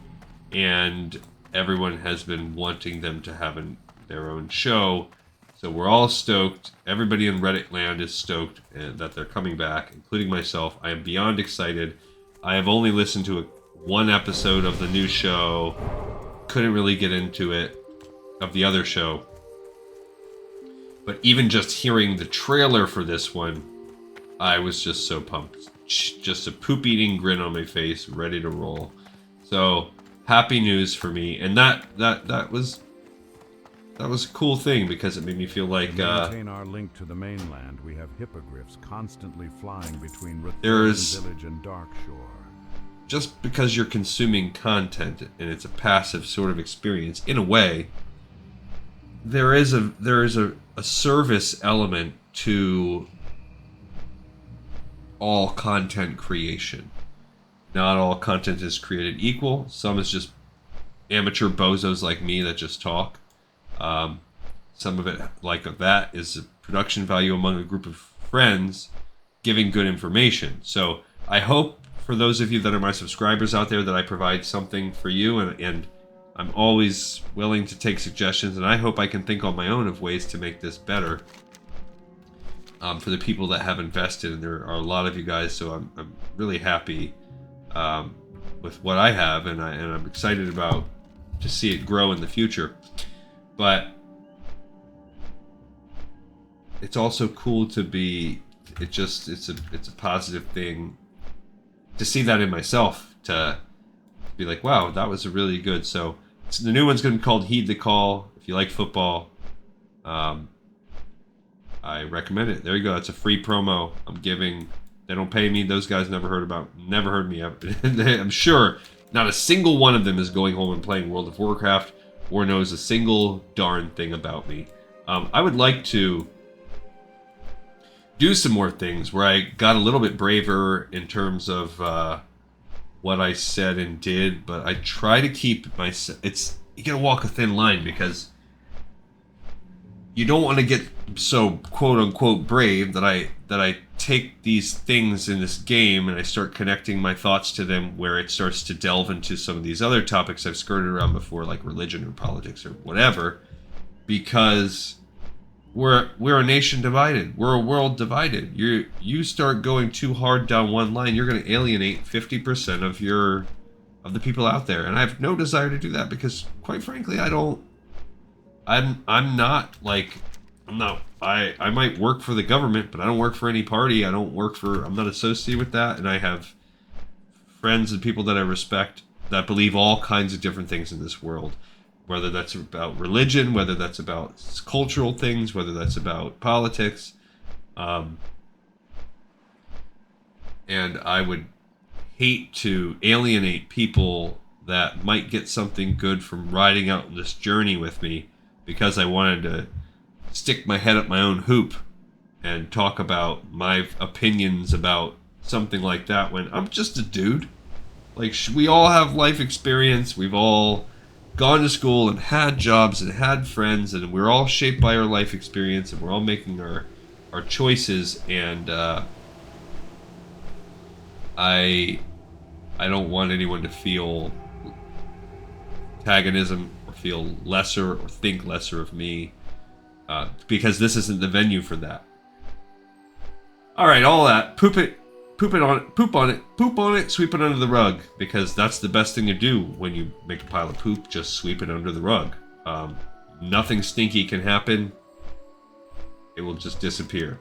and everyone has been wanting them to have their own show. So we're all stoked. Everybody in Reddit land is stoked that they're coming back, including myself. I am beyond excited. I have only listened to one episode of the new show. Couldn't really get into it, of the other show. But even just hearing the trailer for this one, I was just so pumped. Just a poop-eating grin on my face, ready to roll. So, happy news for me. And that was a cool thing, because it made me feel like... To maintain our link to the mainland, we have hippogriffs constantly flying between there's Village and Darkshore. Just because you're consuming content, and it's a passive sort of experience, in a way, there is a service element to all content creation. Not all content is created equal. Some is just amateur bozos like me that just talk. Some of it, like that, is a production value among a group of friends giving good information. So I hope for those of you that are my subscribers out there that I provide something for you, and I'm always willing to take suggestions, and I hope I can think on my own of ways to make this better for the people that have invested, and there are a lot of you guys, so I'm really happy with what I have, and I'm excited about to see it grow in the future. But it's also cool to be, it's a positive thing to see that in myself, to be like, wow, that was a really good. So the new one's going to be called Heed the Call. If you like football, I recommend it. There you go. It's a free promo I'm giving. They don't pay me. Those guys never heard me. I'm sure not a single one of them is going home and playing World of Warcraft or knows a single darn thing about me. I would like to do some more things where I got a little bit braver in terms of what I said and did, but I try to keep you gotta walk a thin line, because you don't want to get so quote unquote brave that I take these things in this game and I start connecting my thoughts to them, where it starts to delve into some of these other topics I've skirted around before, like religion or politics or whatever, because we're a nation divided. We're a world divided. You start going too hard down one line, you're going to alienate 50% of the people out there, and I have no desire to do that, because quite frankly, I might work for the government, but I don't work for any party. I'm not associated with that, and I have friends and people that I respect that believe all kinds of different things in this world. Whether that's about religion, whether that's about cultural things, whether that's about politics. And I would hate to alienate people that might get something good from riding out on this journey with me, because I wanted to stick my head up my own hoop and talk about my opinions about something like that when I'm just a dude. Like, we all have life experience. We've all gone to school and had jobs and had friends, and we're all shaped by our life experience, and we're all making our choices. And I don't want anyone to feel antagonism or feel lesser or think lesser of me, because this isn't the venue for that. All right, all that poop on it, sweep it under the rug, because that's the best thing to do when you make a pile of poop. Just sweep it under the rug. Nothing stinky can happen. It will just disappear.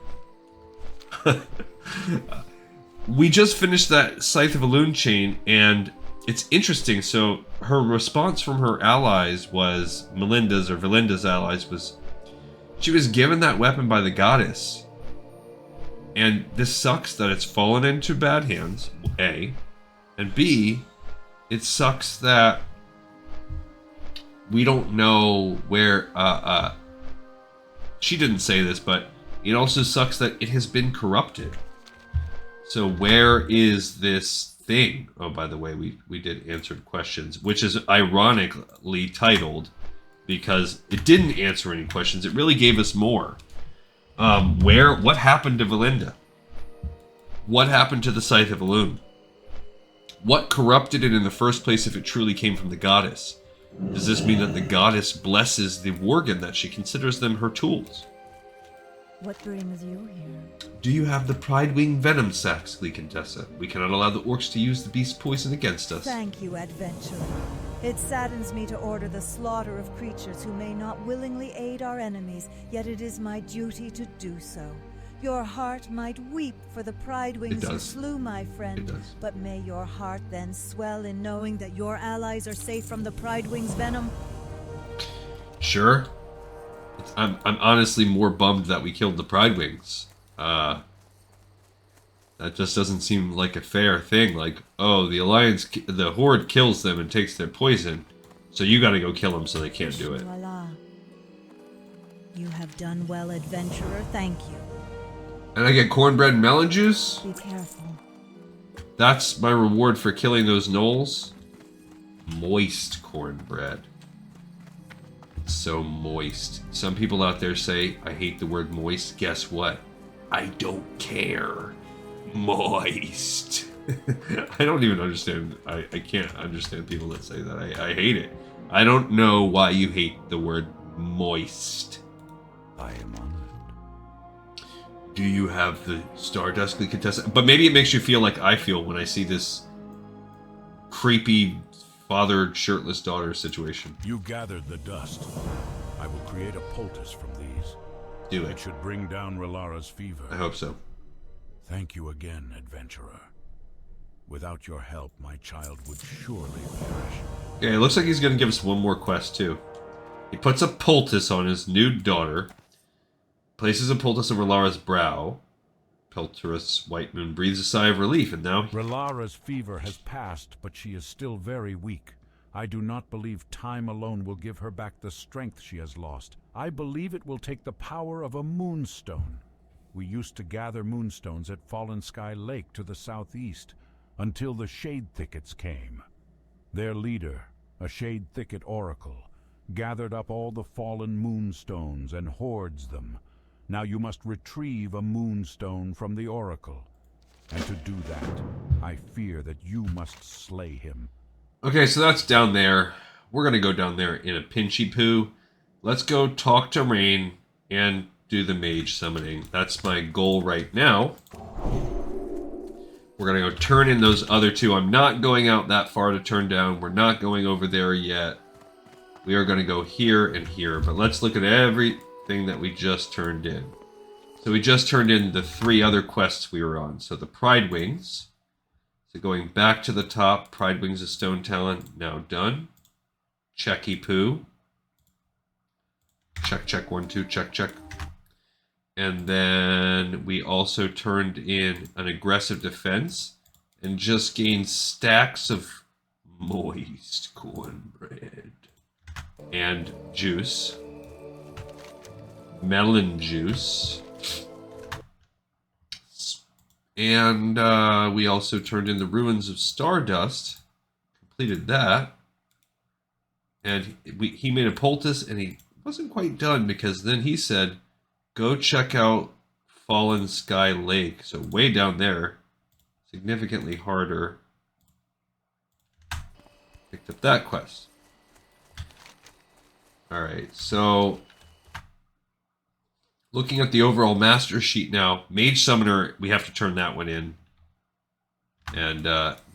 We just finished that Scythe of Elune chain, and it's interesting. So her response from her allies was, Valinda's allies, was she was given that weapon by the goddess. And this sucks that it's fallen into bad hands, A. And B, it sucks that we don't know where, she didn't say this, but it also sucks that it has been corrupted. So where is this thing? Oh, by the way, we did answered questions, which is ironically titled because it didn't answer any questions. It really gave us more. What happened to Valinda? What happened to the Scythe of Elune? What corrupted it in the first place if it truly came from the goddess? Does this mean that the goddess blesses the Worgen, that she considers them her tools? What brings you here? Do you have the Pridewing venom sacs, Contessa? We cannot allow the orcs to use the beast poison against us. Thank you, adventurer. It saddens me to order the slaughter of creatures who may not willingly aid our enemies, yet it is my duty to do so. Your heart might weep for the Pridewings who slew my friend, but may your heart then swell in knowing that your allies are safe from the Pridewings' venom. Sure. I'm honestly more bummed that we killed the Pridewings. That just doesn't seem like a fair thing. Like, oh, the Horde kills them and takes their poison, so you gotta go kill them so they can't do it. Voila. You have done well, adventurer. Thank you. And I get cornbread and melon juice? Be careful. That's my reward for killing those gnolls? Moist cornbread. So moist. Some people out there say, I hate the word moist. Guess what? I don't care. Moist. I don't even understand. I can't understand people that say that. I hate it. I don't know why you hate the word moist. I am honored. Do you have the Stardust Contessa? But maybe it makes you feel like I feel when I see this creepy fathered shirtless daughter situation. You gathered the dust. I will create a poultice from these. Do it. It should bring down Relara's fever. I hope so. Thank you again, adventurer. Without your help, my child would surely perish. Yeah, it looks like he's going to give us one more quest, too. He puts a poultice on his nude daughter, places a poultice over Lara's brow. Pelterus White Moon breathes a sigh of relief, and now... Relara's fever has passed, but she is still very weak. I do not believe time alone will give her back the strength she has lost. I believe it will take the power of a moonstone. We used to gather moonstones at Fallen Sky Lake to the southeast, until the Shade Thickets came. Their leader, a Shade Thicket oracle, gathered up all the fallen moonstones and hoards them. Now you must retrieve a moonstone from the oracle. And to do that, I fear that you must slay him. Okay, so that's down there. We're going to go down there in a pinchy poo. Let's go talk to Raene and do the mage summoning. That's my goal right now. We're going to go turn in those other two. I'm not going out that far to turn down. We're not going over there yet. We are going to go here and here. But let's look at everything that we just turned in. So we just turned in the 3 other quests we were on. So the Pridewings. So going back to the top, Pridewings of Stonetalon, now done. Checky poo. Check, check, 1, 2, check, check. And then we also turned in an Aggressive Defense and just gained stacks of moist cornbread and juice. Melon juice. And we also turned in the Ruins of Stardust. Completed that. And he made a poultice, and he wasn't quite done because then he said, go check out Fallen Sky Lake. So way down there. Significantly harder. Picked up that quest. Alright, so looking at the overall master sheet now, Mage Summoner, we have to turn that one in. And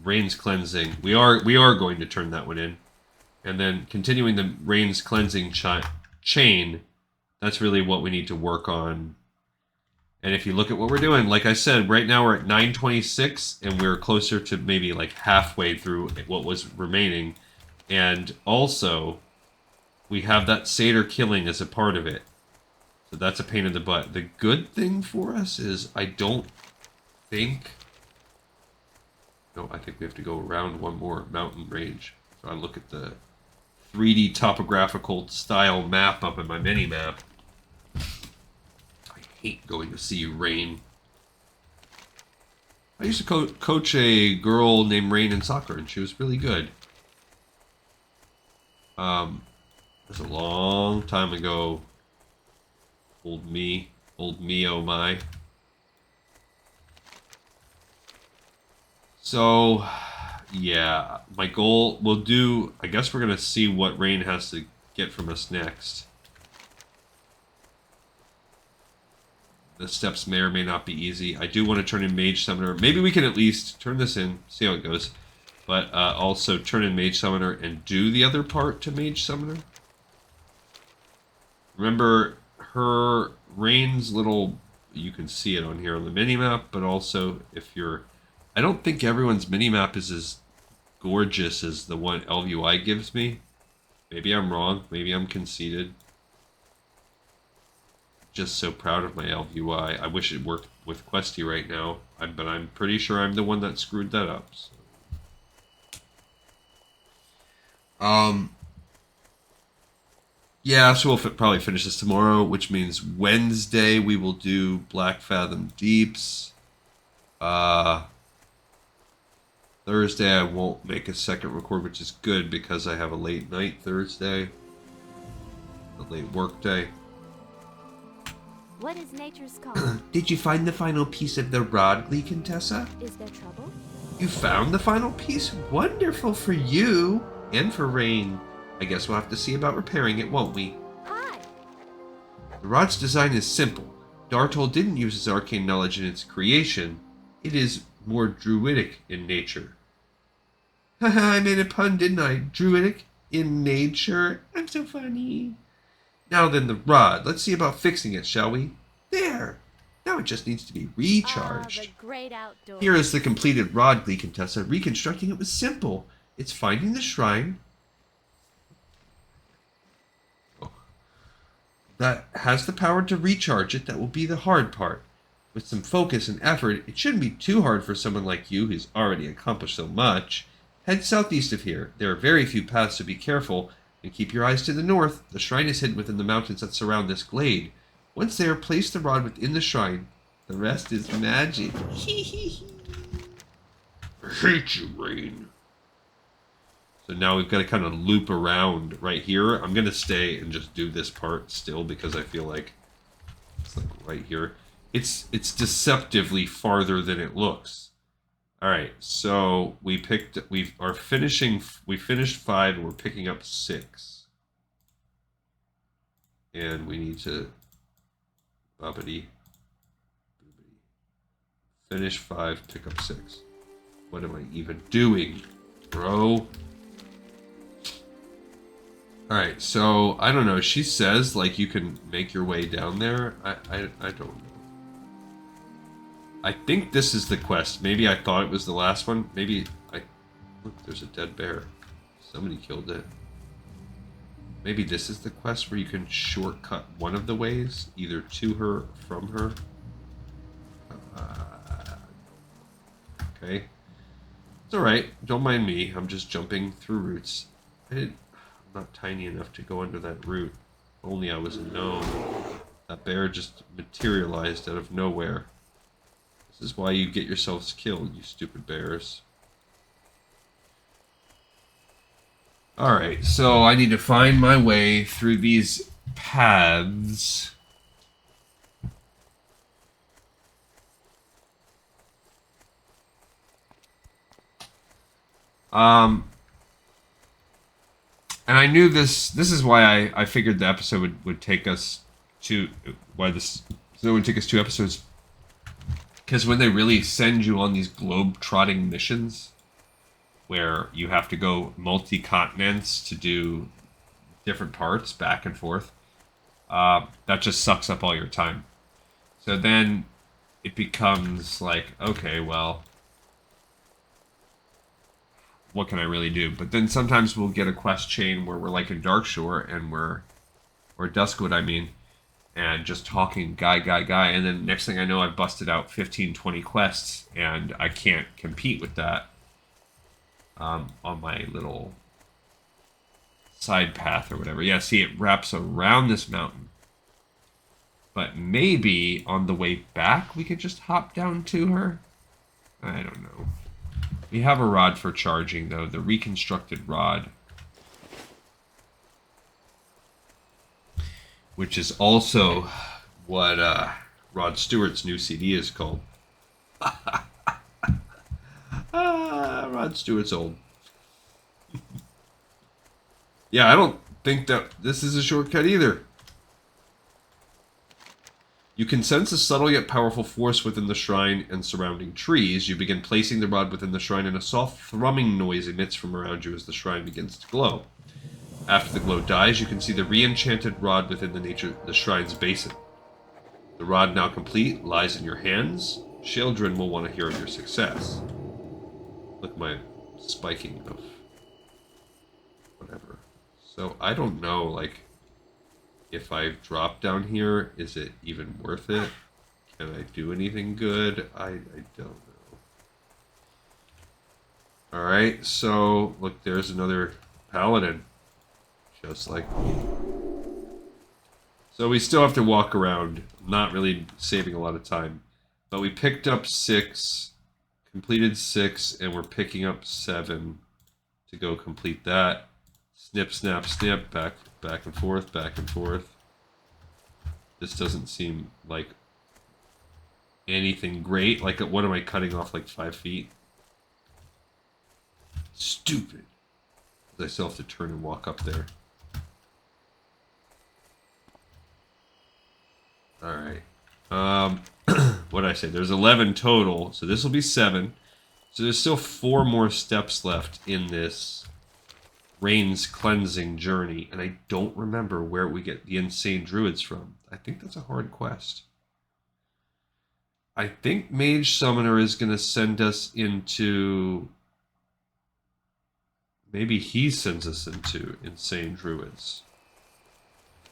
Raine's Cleansing, we are going to turn that one in. And then continuing the Raine's Cleansing chain, that's really what we need to work on. And if you look at what we're doing, like I said, right now we're at 926, and we're closer to maybe like halfway through what was remaining. And also, we have that satyr killing as a part of it. So that's a pain in the butt. The good thing for us is I don't think... No, I think we have to go around one more mountain range. So I look at the 3D topographical style map up in my mini-map. I hate going to see Raene. I used to coach a girl named Raene in soccer, and she was really good. It was a long time ago. Old me, oh my. So, yeah, my goal, we'll do, I guess we're going to see what Raene has to get from us next. The steps may or may not be easy. I do want to turn in Mage Summoner. Maybe we can at least turn this in, see how it goes. But also turn in Mage Summoner and do the other part to Mage Summoner. Remember, her Raine's little, you can see it on here on the minimap, but also if you're, I don't think everyone's minimap is as gorgeous as the one LVI gives me. Maybe I'm wrong, maybe I'm conceited. Just so proud of my LVI. I wish it worked with Questy right now, but I'm pretty sure I'm the one that screwed that up. So. Yeah, so we'll probably finish this tomorrow, which means Wednesday we will do Black Fathom Deeps. Thursday I won't make a second record, which is good because I have a late night Thursday. A late work day. What is nature's call? Did you find the final piece of the rod, Contessa? Is there trouble? You found the final piece? Wonderful for you and for Raene. I guess we'll have to see about repairing it, won't we? Hi! The rod's design is simple. Dartol didn't use his arcane knowledge in its creation. It is more druidic in nature. Haha, I made a pun, didn't I? Druidic in nature? I'm so funny. Now then, the rod. Let's see about fixing it, shall we? There! Now it just needs to be recharged. The great outdoors. Here is the completed rod, Contessa. Reconstructing it was simple. It's finding the shrine that has the power to recharge it. That will be the hard part. With some focus and effort, it shouldn't be too hard for someone like you who's already accomplished so much. Head southeast of here. There are very few paths, so be careful. And keep your eyes to the north. The shrine is hidden within the mountains that surround this glade. Once there, place the rod within the shrine. The rest is magic. I hate you, Raene. So now we've got to kind of loop around right here. I'm going to stay and just do this part still because I feel like it's like right here. It's deceptively farther than it looks. All right, so we finished 5 and we're picking up 6. And we need to finish 5, pick up 6. What am I even doing, bro? Alright, so, I don't know. She says, like, you can make your way down there. I don't know. I think this is the quest. Maybe I thought it was the last one. Maybe look, there's a dead bear. Somebody killed it. Maybe this is the quest where you can shortcut one of the ways, either to her or from her. Okay. It's alright. Don't mind me. I'm just jumping through roots. I'm not tiny enough to go under that root. If only I was a gnome. That bear just materialized out of nowhere. This is why you get yourselves killed, you stupid bears. Alright, so I need to find my way through these paths. And I knew this is why I figured the episode would take us to, why this would take us 2 episodes. Because when they really send you on these globe-trotting missions, where you have to go multi-continents to do different parts, back and forth, that just sucks up all your time. So then it becomes like, okay, well, what can I really do? But then sometimes we'll get a quest chain where we're like in Darkshore and or Duskwood, I mean, and just talking guy, and then next thing I know, I've busted out 15, 20 quests, and I can't compete with that on my little side path or whatever. Yeah, see, it wraps around this mountain. But maybe on the way back, we could just hop down to her? I don't know. We have a rod for charging, though, the reconstructed rod. Which is also what Rod Stewart's new CD is called. Rod Stewart's old. Yeah, I don't think that this is a shortcut either. You can sense a subtle yet powerful force within the shrine and surrounding trees. You begin placing the rod within the shrine, and a soft thrumming noise emits from around you as the shrine begins to glow. After the glow dies, you can see the re-enchanted rod within the shrine's basin. The rod, now complete, lies in your hands. Sheldrin will want to hear of your success. Look at my spiking of whatever. So I don't know, like, if I drop down here, is it even worth it? Can I do anything good? I don't know. Alright, so look, there's another paladin. Just like me. So we still have to walk around, not really saving a lot of time. But we picked up 6, completed 6, and we're picking up 7 to go complete that. Snip, snap, snip, back and forth, back and forth. This doesn't seem like anything great. Like, what am I cutting off, like 5 feet? Stupid. I still have to turn and walk up there. Alright. What did I say? There's 11 total, so this will be 7. So there's still 4 more steps left in this Raine's cleansing journey, and I don't remember where we get the insane druids from. I think that's a hard quest. I think Mage Summoner is going to send us into... Maybe he sends us into insane druids.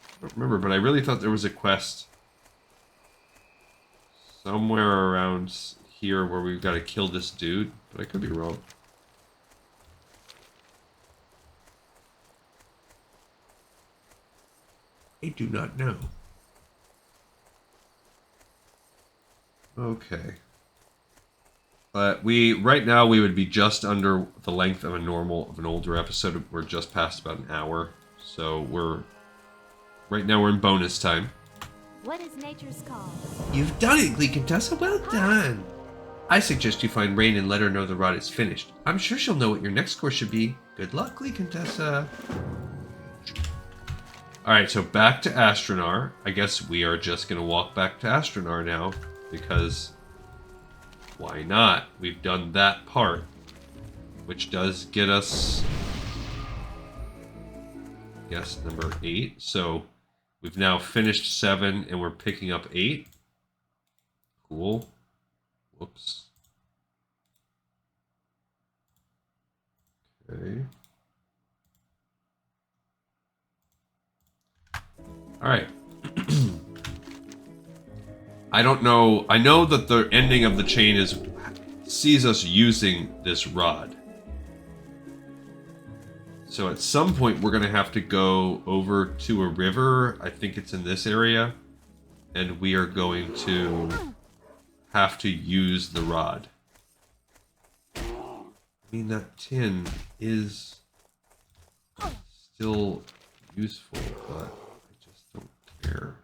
I don't remember, but I really thought there was a quest somewhere around here where we've got to kill this dude, but I could be wrong. I do not know. Okay. But right now we would be just under the length of an older episode. We're just past about an hour. So right now we're in bonus time. What is nature's call? You've done it, Gleekantessa. Well done. I suggest you find Raine and let her know the rod is finished. I'm sure she'll know what your next course should be. Good luck, Gleekantessa. Alright, so back to Astronar. I guess we are just going to walk back to Astronar now, because why not? We've done that part, which does get us, I guess, number 8. So we've now finished 7, and we're picking up 8. Cool. Whoops. Okay. Alright. I don't know. I know that the ending of the chain sees us using this rod. So at some point we're going to have to go over to a river. I think it's in this area. And we are going to have to use the rod. I mean, that tin is still useful, but I just don't care.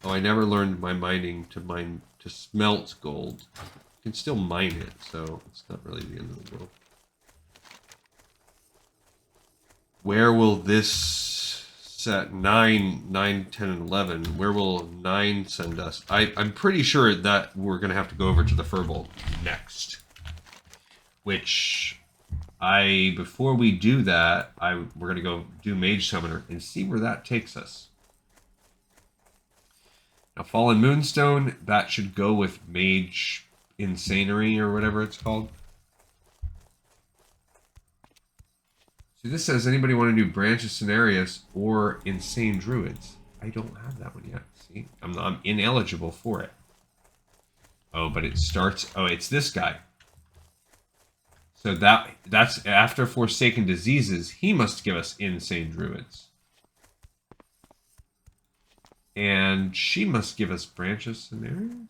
Oh, I never learned my mining to smelt gold. You can still mine it, so it's not really the end of the world. Where will this set 9, 10, and 11? Where will 9 send us? I'm pretty sure that we're going to have to go over to the Furborg next. Which, before we do that, we're going to go do Mage Summoner and see where that takes us. Now, Fallen Moonstone, that should go with Mage Insanery or whatever it's called. See, this says, anybody want to do Branch of Cenarius or Insane Druids? I don't have that one yet. See, I'm ineligible for it. Oh, but it starts... Oh, it's this guy. So that's after Forsaken Diseases. He must give us Insane Druids. And she must give us Branch of Cenarius?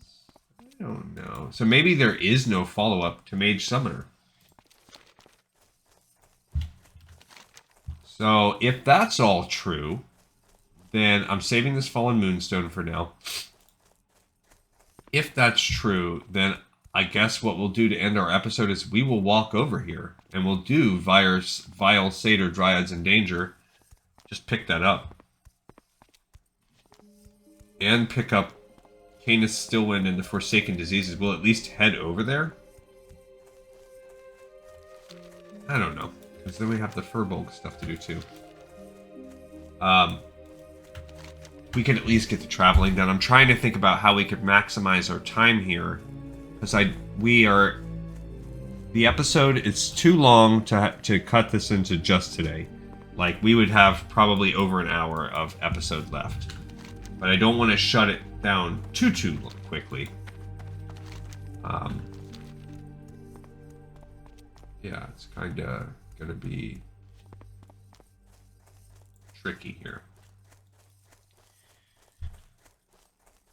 I don't know. So maybe there is no follow-up to Mage Summoner. So if that's all true, then I'm saving this Fallen Moonstone for now. If that's true, then I guess what we'll do to end our episode is we will walk over here and we'll do Vile Satyr Dryads in Danger. Just pick that up. And pick up Canis Stillwind and the Forsaken Diseases. We'll at least head over there. I don't know. Because then we have the Furborg stuff to do too. We can at least get the traveling done. I'm trying to think about how we could maximize our time here. Because the episode is too long to cut this into just today. Like, we would have probably over an hour of episode left. But I don't want to shut it down too quickly. Yeah, it's kind of going to be tricky here.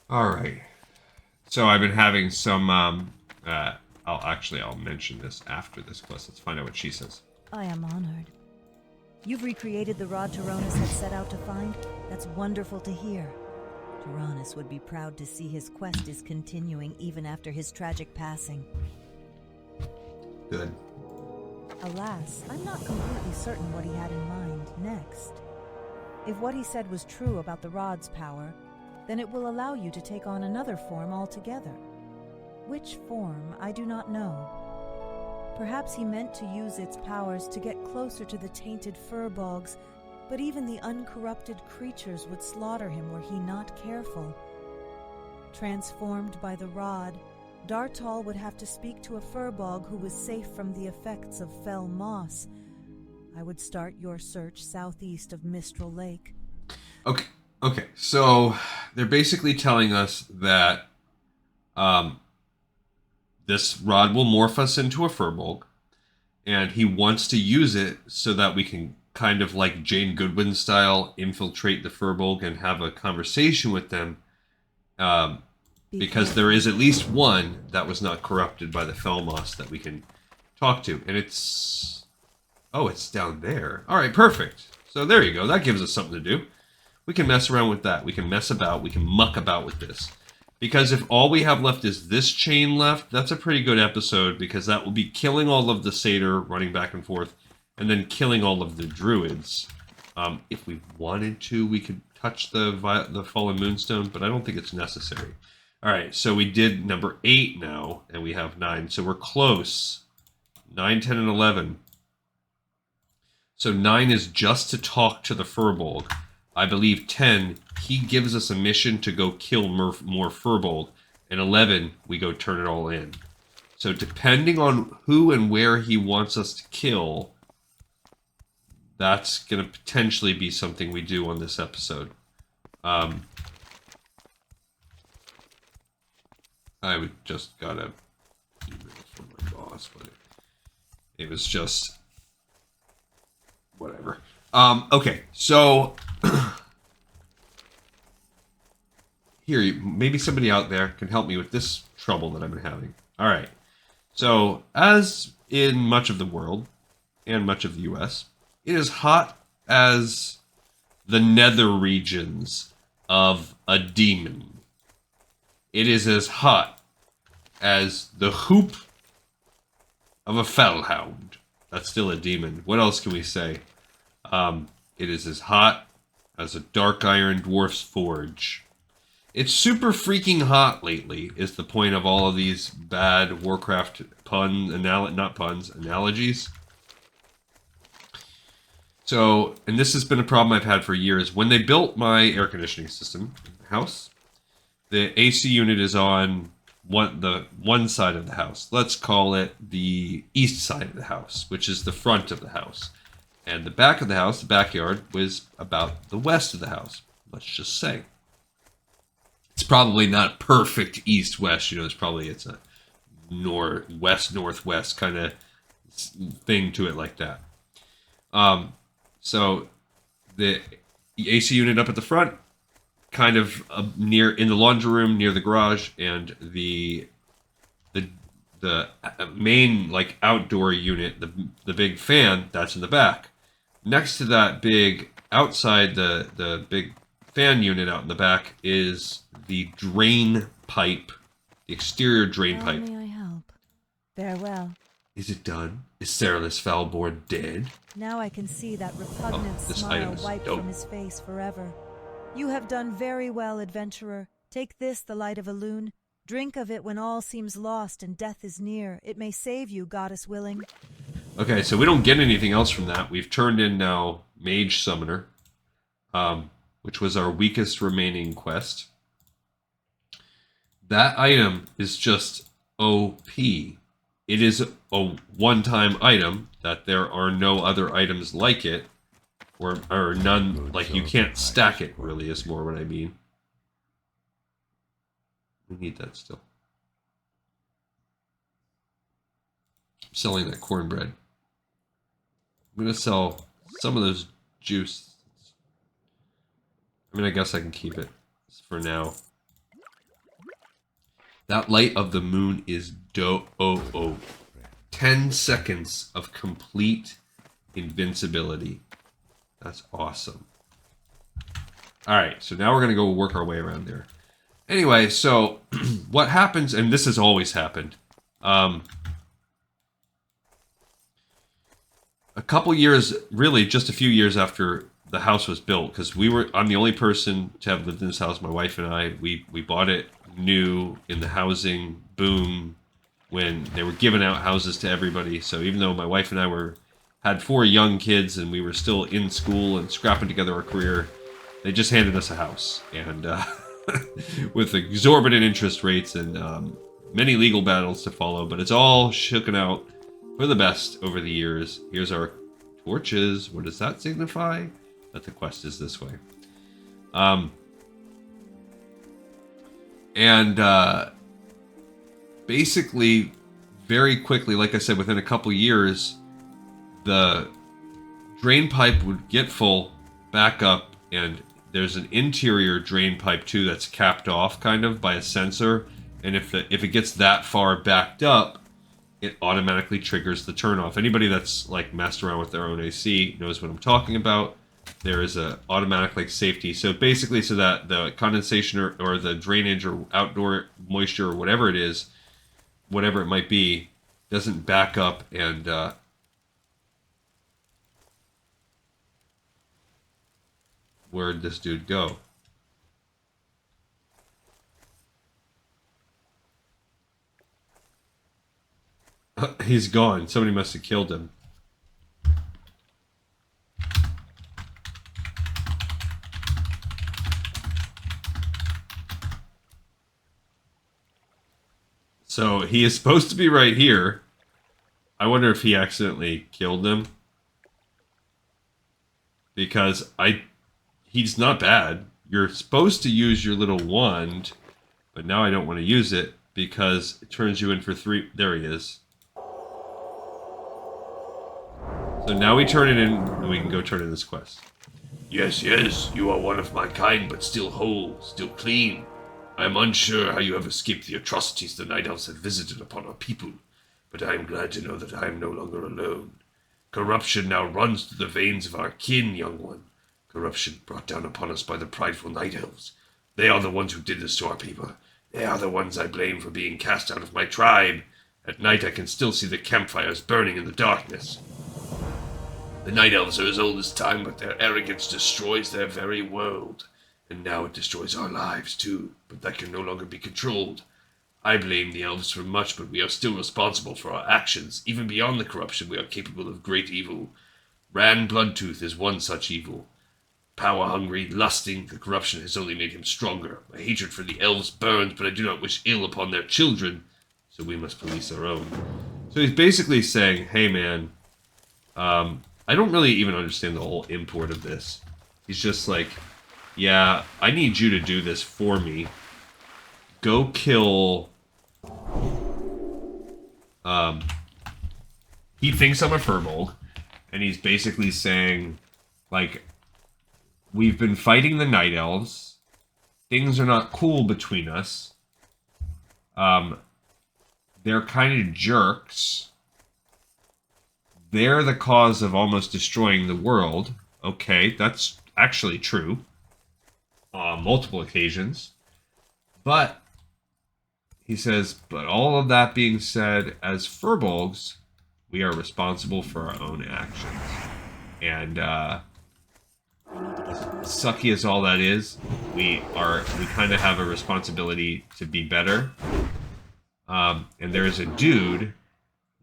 All right. So I've been having some... I'll mention this after this quest. Let's find out what she says. I am honored. You've recreated the rod Tyrannus had set out to find? That's wonderful to hear. Tyrannus would be proud to see his quest is continuing even after his tragic passing. Good. Alas, I'm not completely certain what he had in mind next. If what he said was true about the rod's power, then it will allow you to take on another form altogether. Which form, I do not know. Perhaps he meant to use its powers to get closer to the tainted Furborgs, but even the uncorrupted creatures would slaughter him were he not careful. Transformed by the rod, Dartal would have to speak to a Furborg who was safe from the effects of fell moss. I would start your search southeast of Mistral Lake. Okay. So they're basically telling us that this rod will morph us into a Furborg, and he wants to use it so that we can kind of like Jane Goodwin style infiltrate the Furborg and have a conversation with them, because there is at least one that was not corrupted by the Felmoss that we can talk to, and it's down there. All right, perfect. So there you go. That gives us something to do. We can mess around with that. We can mess about. We can muck about with this. Because if all we have left is this chain left, that's a pretty good episode, because that will be killing all of the Satyr running back and forth, and then killing all of the Druids. If we wanted to, we could touch the Fallen Moonstone, but I don't think it's necessary. All right, so we did number 8 now, and we have 9. So we're close. 9, 10, and 11. So 9 is just to talk to the Furborg. I believe 10, he gives us a mission to go kill more Furborg. And 11, we go turn it all in. So depending on who and where he wants us to kill, that's going to potentially be something we do on this episode. I would just got a email from my boss, but it was just whatever. Okay, so here, maybe somebody out there can help me with this trouble that I've been having. All right. So, as in much of the world and much of the U.S., it is hot as the nether regions of a demon. It is as hot as the hoop of a fellhound. That's still a demon. What else can we say? It is as hot as a dark iron dwarf's forge. It's super freaking hot lately, is the point of all of these bad Warcraft analogies. So, and this has been a problem I've had for years. When they built my air conditioning system in the house, the AC unit is on the one side of the house. Let's call it the east side of the house, which is the front of the house. And the back of the house, the backyard, was about the west of the house, let's just say. It's probably not perfect east-west, it's a west-northwest kind of thing to it like that. So the AC unit up at the front, kind of near in the laundry room near the garage, and the main like outdoor unit, the big fan, that's in the back. Next to that big outside the big fan unit out in the back is the drain pipe, the exterior drain pipe. May I help? Farewell. Is it done? Is Cerulus Falborn dead? Now I can see that repugnant smile wiped from his face forever. You have done very well, adventurer. Take this, the light of Elune. Drink of it when all seems lost and death is near. It may save you, goddess willing. Okay, so we don't get anything else from that. We've turned in now Mage Summoner, which was our weakest remaining quest. That item is just OP. It is a one-time item that there are no other items like it, or none, like you can't stack it, really, is more what I mean. We need that still. I'm selling that cornbread. I'm going to sell some of those juice. I mean, I guess I can keep it for now. That light of the moon is 10 seconds of complete invincibility. That's awesome. Alright, so now we're going to go work our way around there. Anyway, so what happens, and this has always happened, a couple years, really just a few years after the house was built, because I'm the only person to have lived in this house, my wife and I, we bought it new in the housing boom when they were giving out houses to everybody. So even though my wife and I had 4 young kids and we were still in school and scrapping together our career, they just handed us a house, and with exorbitant interest rates and many legal battles to follow, but it's all shooken out for the best over the years. Here's our torches. What does that signify? That the quest is this way. Basically, very quickly, like I said, within a couple years, the drain pipe would get full, back up, and there's an interior drain pipe too that's capped off kind of by a sensor, and if it gets that far backed up, it automatically triggers the turn off. Anybody that's like messed around with their own AC knows what I'm talking about. There is a automatic like safety. So basically, so that the condensation or the drainage or outdoor moisture or whatever it is, whatever it might be, doesn't back up and where'd this dude go? He's gone. Somebody must have killed him. So he is supposed to be right here. I wonder if he accidentally killed him. Because he's not bad. You're supposed to use your little wand, but now I don't want to use it because it turns you in for 3. There he is. So now we turn it in, and we can go turn in this quest. Yes, yes, you are one of my kind, but still whole, still clean. I am unsure how you have escaped the atrocities the Night Elves have visited upon our people, but I am glad to know that I am no longer alone. Corruption now runs through the veins of our kin, young one. Corruption brought down upon us by the prideful Night Elves. They are the ones who did this to our people. They are the ones I blame for being cast out of my tribe. At night I can still see the campfires burning in the darkness. The Night Elves are as old as time, but their arrogance destroys their very world. And now it destroys our lives too, but that can no longer be controlled. I blame the elves for much, but we are still responsible for our actions. Even beyond the corruption, we are capable of great evil. Raene Bloodtooth is one such evil. Power-hungry, lusting, the corruption has only made him stronger. My hatred for the elves burns, but I do not wish ill upon their children, so we must police our own. So he's basically saying, hey man, I don't really even understand the whole import of this. He's just like, yeah, I need you to do this for me. Go kill... he thinks I'm a Furborg, and he's basically saying, like, we've been fighting the Night Elves. Things are not cool between us. They're kind of jerks. They're the cause of almost destroying the world. Okay, that's actually true. On multiple occasions. But, he says, but all of that being said, as Furbolgs, we are responsible for our own actions. And, sucky as all that is, we kind of have a responsibility to be better. And there is a dude,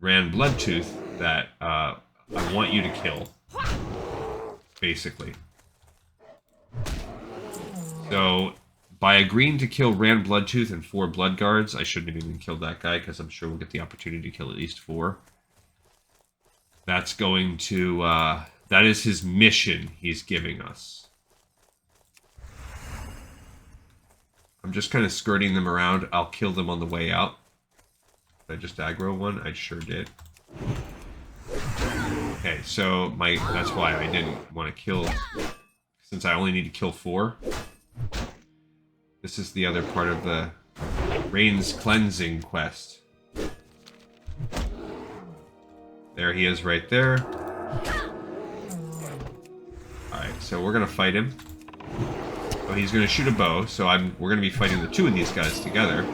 Raene Bloodtooth, that I want you to kill. Basically. So, by agreeing to kill Raene Bloodtooth and 4 Blood Guards, I shouldn't have even killed that guy, because I'm sure we'll get the opportunity to kill at least 4. That's going to, that is his mission he's giving us. I'm just kind of skirting them around. I'll kill them on the way out. Did I just aggro one? I sure did. Okay, so that's why I didn't want to kill, since I only need to kill 4. This is the other part of the Raine's Cleansing quest. There he is right there. Alright, so we're gonna fight him. Oh, he's gonna shoot a bow, so we're gonna be fighting the 2 of these guys together.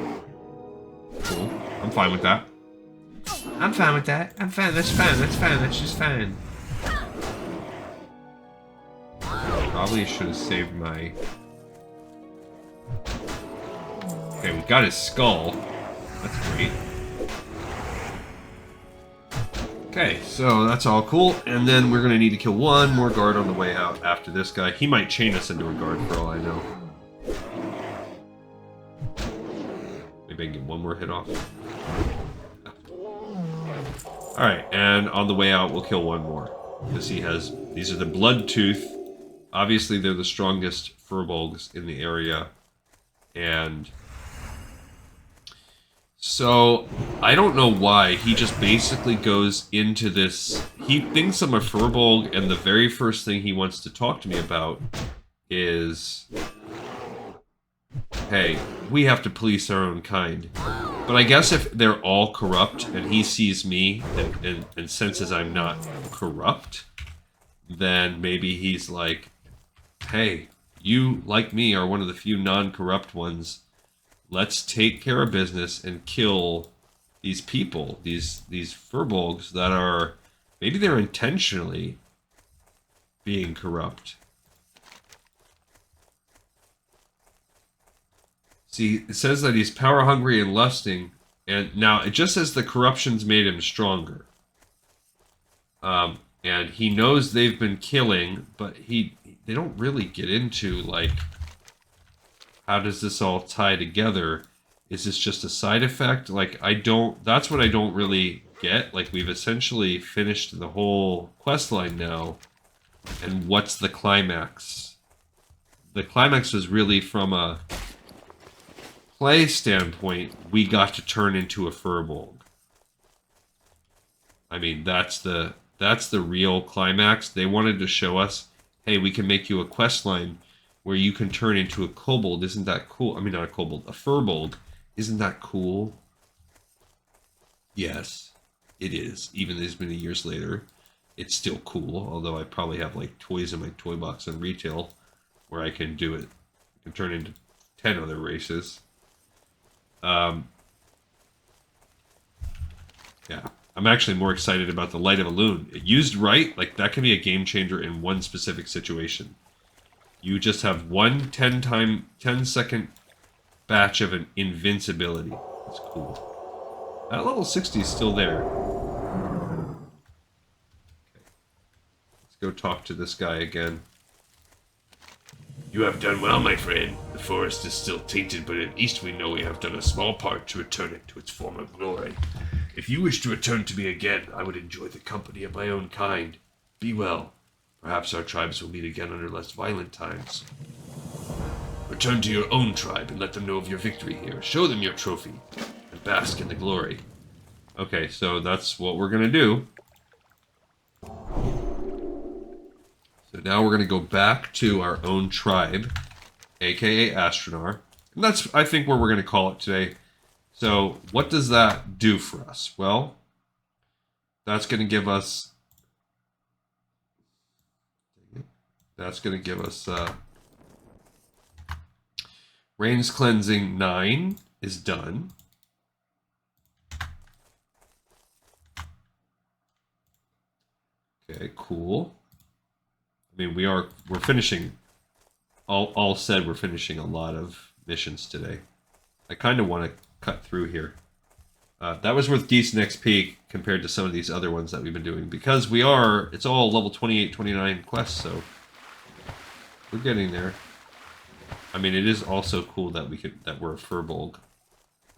Cool. I'm fine with that. I'm fine with that. I'm fine. That's fine. That's fine. That's just fine. Probably should have saved my... Okay, we got his skull. That's great. Okay, so that's all cool. And then we're going to need to kill 1 more guard on the way out after this guy. He might chain us into a guard for all I know. Maybe I can get 1 more hit off. Alright, and on the way out, we'll kill 1 more. Because he has... These are the Bloodtooth. Obviously, they're the strongest Furbolgs in the area. And... So, I don't know why. He just basically goes into this... He thinks I'm a Furbolg, and the very first thing he wants to talk to me about is... Hey, we have to police our own kind. But I guess if they're all corrupt, and he sees me, and senses I'm not corrupt, then maybe he's like, hey, you, like me, are one of the few non-corrupt ones. Let's take care of business and kill these people, these Furbolgs that are, maybe they're intentionally being corrupt. See, it says that he's power hungry and lusting, and now it just says the corruption's made him stronger. And he knows they've been killing, but they don't really get into, like, how does this all tie together? Is this just a side effect? Like, that's what I don't really get. Like, we've essentially finished the whole questline now, and what's the climax? The climax was really from a play standpoint, we got to turn into a Furbolg. I mean, that's the real climax. They wanted to show us, hey, we can make you a quest line. where you can turn into a kobold. Isn't that cool? I mean, not a kobold, a Furborg. Isn't that cool? Yes, it is. Even as many years later, it's still cool. Although I probably have like toys in my toy box on retail where I can do it. I can turn into 10 other races. Yeah, I'm actually more excited about the Light of Elune. Used right, like that can be a game changer in one specific situation. You just have one 10-second batch of an invincibility. That's cool. That level 60 is still there. Okay. Let's go talk to this guy again. You have done well, my friend. The forest is still tainted, but at least we know we have done a small part to return it to its former glory. If you wish to return to me again, I would enjoy the company of my own kind. Be well. Perhaps our tribes will meet again under less violent times. Return to your own tribe and let them know of your victory here. Show them your trophy and bask in the glory. Okay, so that's what we're going to do. So now we're going to go back to our own tribe, aka Astronar. And that's, I think, where we're going to call it today. So what does that do for us? Well, that's going to give us... Rain's Cleansing 9 is done. Okay, cool. I mean, we're finishing, all said, we're finishing a lot of missions today. I kind of want to cut through here. That was worth decent XP compared to some of these other ones that we've been doing, because it's all level 28, 29 quests, so we're getting there. I mean, it is also cool that we're a Furbolg.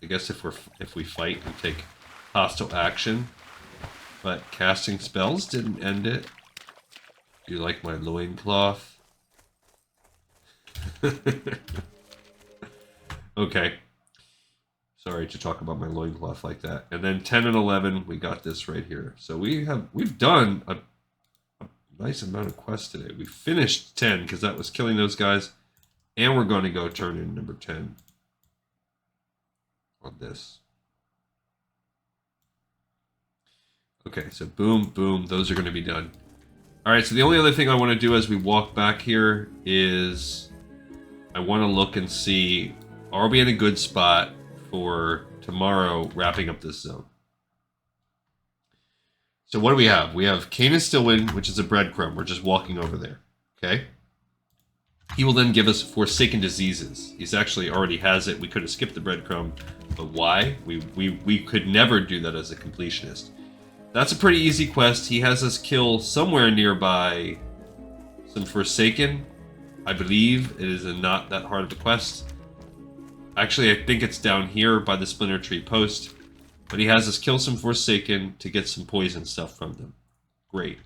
I guess if we fight and take hostile action, but casting spells didn't end it. Do you like my loincloth? Okay. Sorry to talk about my loincloth like that. And then 10 and 11, we got this right here. So we've done a nice amount of quests today. We finished 10 because that was killing those guys. And we're going to go turn in number 10 on this. Okay, so boom, boom, those are going to be done. Alright, so the only other thing I want to do as we walk back here is I want to look and see, are we in a good spot for tomorrow wrapping up this zone? So what do we have? We have Canis Stillwind, which is a breadcrumb. We're just walking over there. Okay? He will then give us Forsaken Diseases. He's actually already has it. We could have skipped the breadcrumb, but why? We could never do that as a completionist. That's a pretty easy quest. He has us kill somewhere nearby some Forsaken. I believe it is not that hard of a quest. Actually, I think it's down here by the Splinter Tree post. But he has us kill some Forsaken to get some poison stuff from them. Great.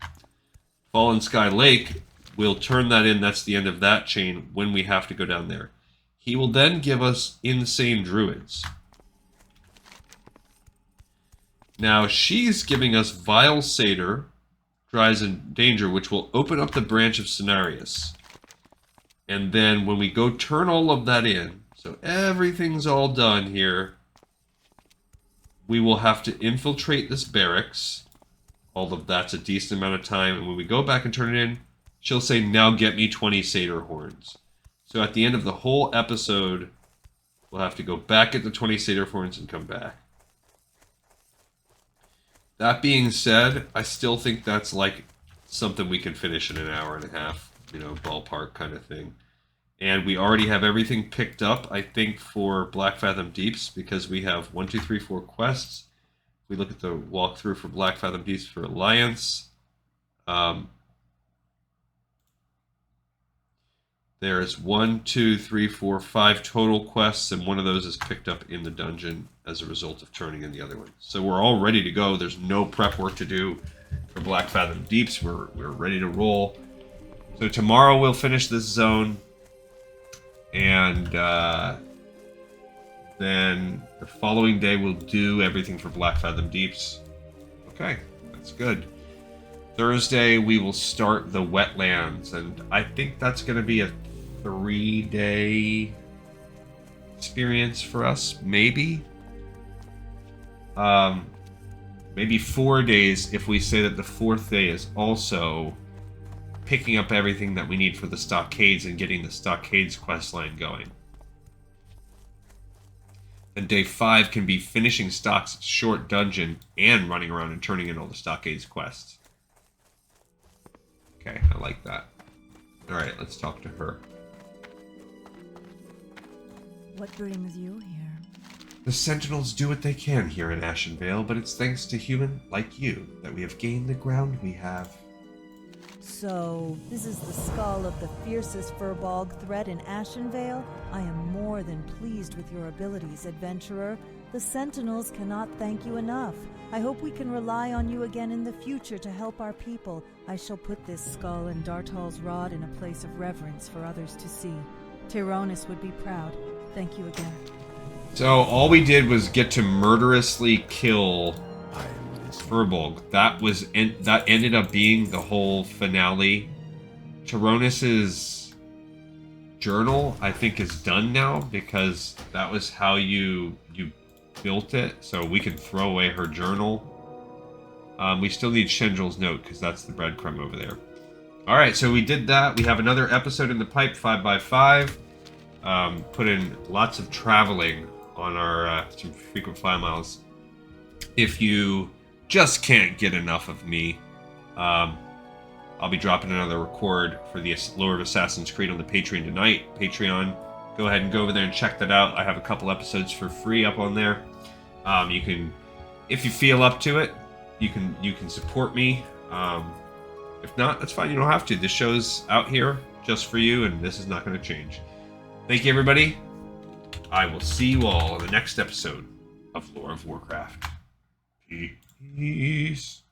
Fallen Sky Lake, we'll turn that in. That's the end of that chain when we have to go down there. He will then give us Insane Druids. Now, she's giving us Vile Satyr, Dries in Danger, which will open up the branch of Cenarius. And then when we go turn all of that in, so everything's all done here, we will have to infiltrate this barracks. All of that's a decent amount of time. And when we go back and turn it in, she'll say, now get me 20 Satyr Horns. So at the end of the whole episode, we'll have to go back at the 20 Satyr Horns and come back. That being said, I still think that's like something we can finish in an hour and a half, you know, ballpark kind of thing. And we already have everything picked up, I think, for Black Fathom Deeps, because we have 1, 2, 3, 4 quests. We look at the walkthrough for Black Fathom Deeps for Alliance. There's 1, 2, 3, 4, 5 total quests, and one of those is picked up in the dungeon as a result of turning in the other one. So we're all ready to go. There's no prep work to do for Black Fathom Deeps. We're ready to roll. So tomorrow we'll finish this zone, and then the following day we'll do everything for Black Fathom Deeps. Okay, that's good. Thursday we will start the wetlands, and I think that's going to be a 3-day experience for us, maybe. Maybe 4 days if we say that the 4th day is also picking up everything that we need for the stockades and getting the stockades questline going. And day 5 can be finishing Stock's short dungeon and running around and turning in all the stockades quests. Okay, I like that. Alright, let's talk to her. What brings you here? The Sentinels do what they can here in Ashenvale, but it's thanks to human like you that we have gained the ground we have. So, this is the skull of the fiercest Furborg threat in Ashenvale? I am more than pleased with your abilities, adventurer. The Sentinels cannot thank you enough. I hope we can rely on you again in the future to help our people. I shall put this skull and Dartal's rod in a place of reverence for others to see. Tyrannus would be proud. Thank you again. So all we did was get to murderously kill Furborg. That ended up being the whole finale. Tyrannus's journal, I think, is done now because that was how you built it. So we can throw away her journal. We still need Shendril's note because that's the breadcrumb over there. All right, so we did that. We have another episode in the pipe, 5x5. Put in lots of traveling on our some frequent flyer miles. If you just can't get enough of me, I'll be dropping another record for the Lord of Assassin's Creed on the Patreon tonight. Patreon, go ahead and go over there and check that out. I have a couple episodes for free up on there. You can, if you feel up to it, you can support me. If not, that's fine. You don't have to. This show's out here just for you, and this is not going to change. Thank you, everybody. I will see you all in the next episode of Lore of Warcraft. Peace.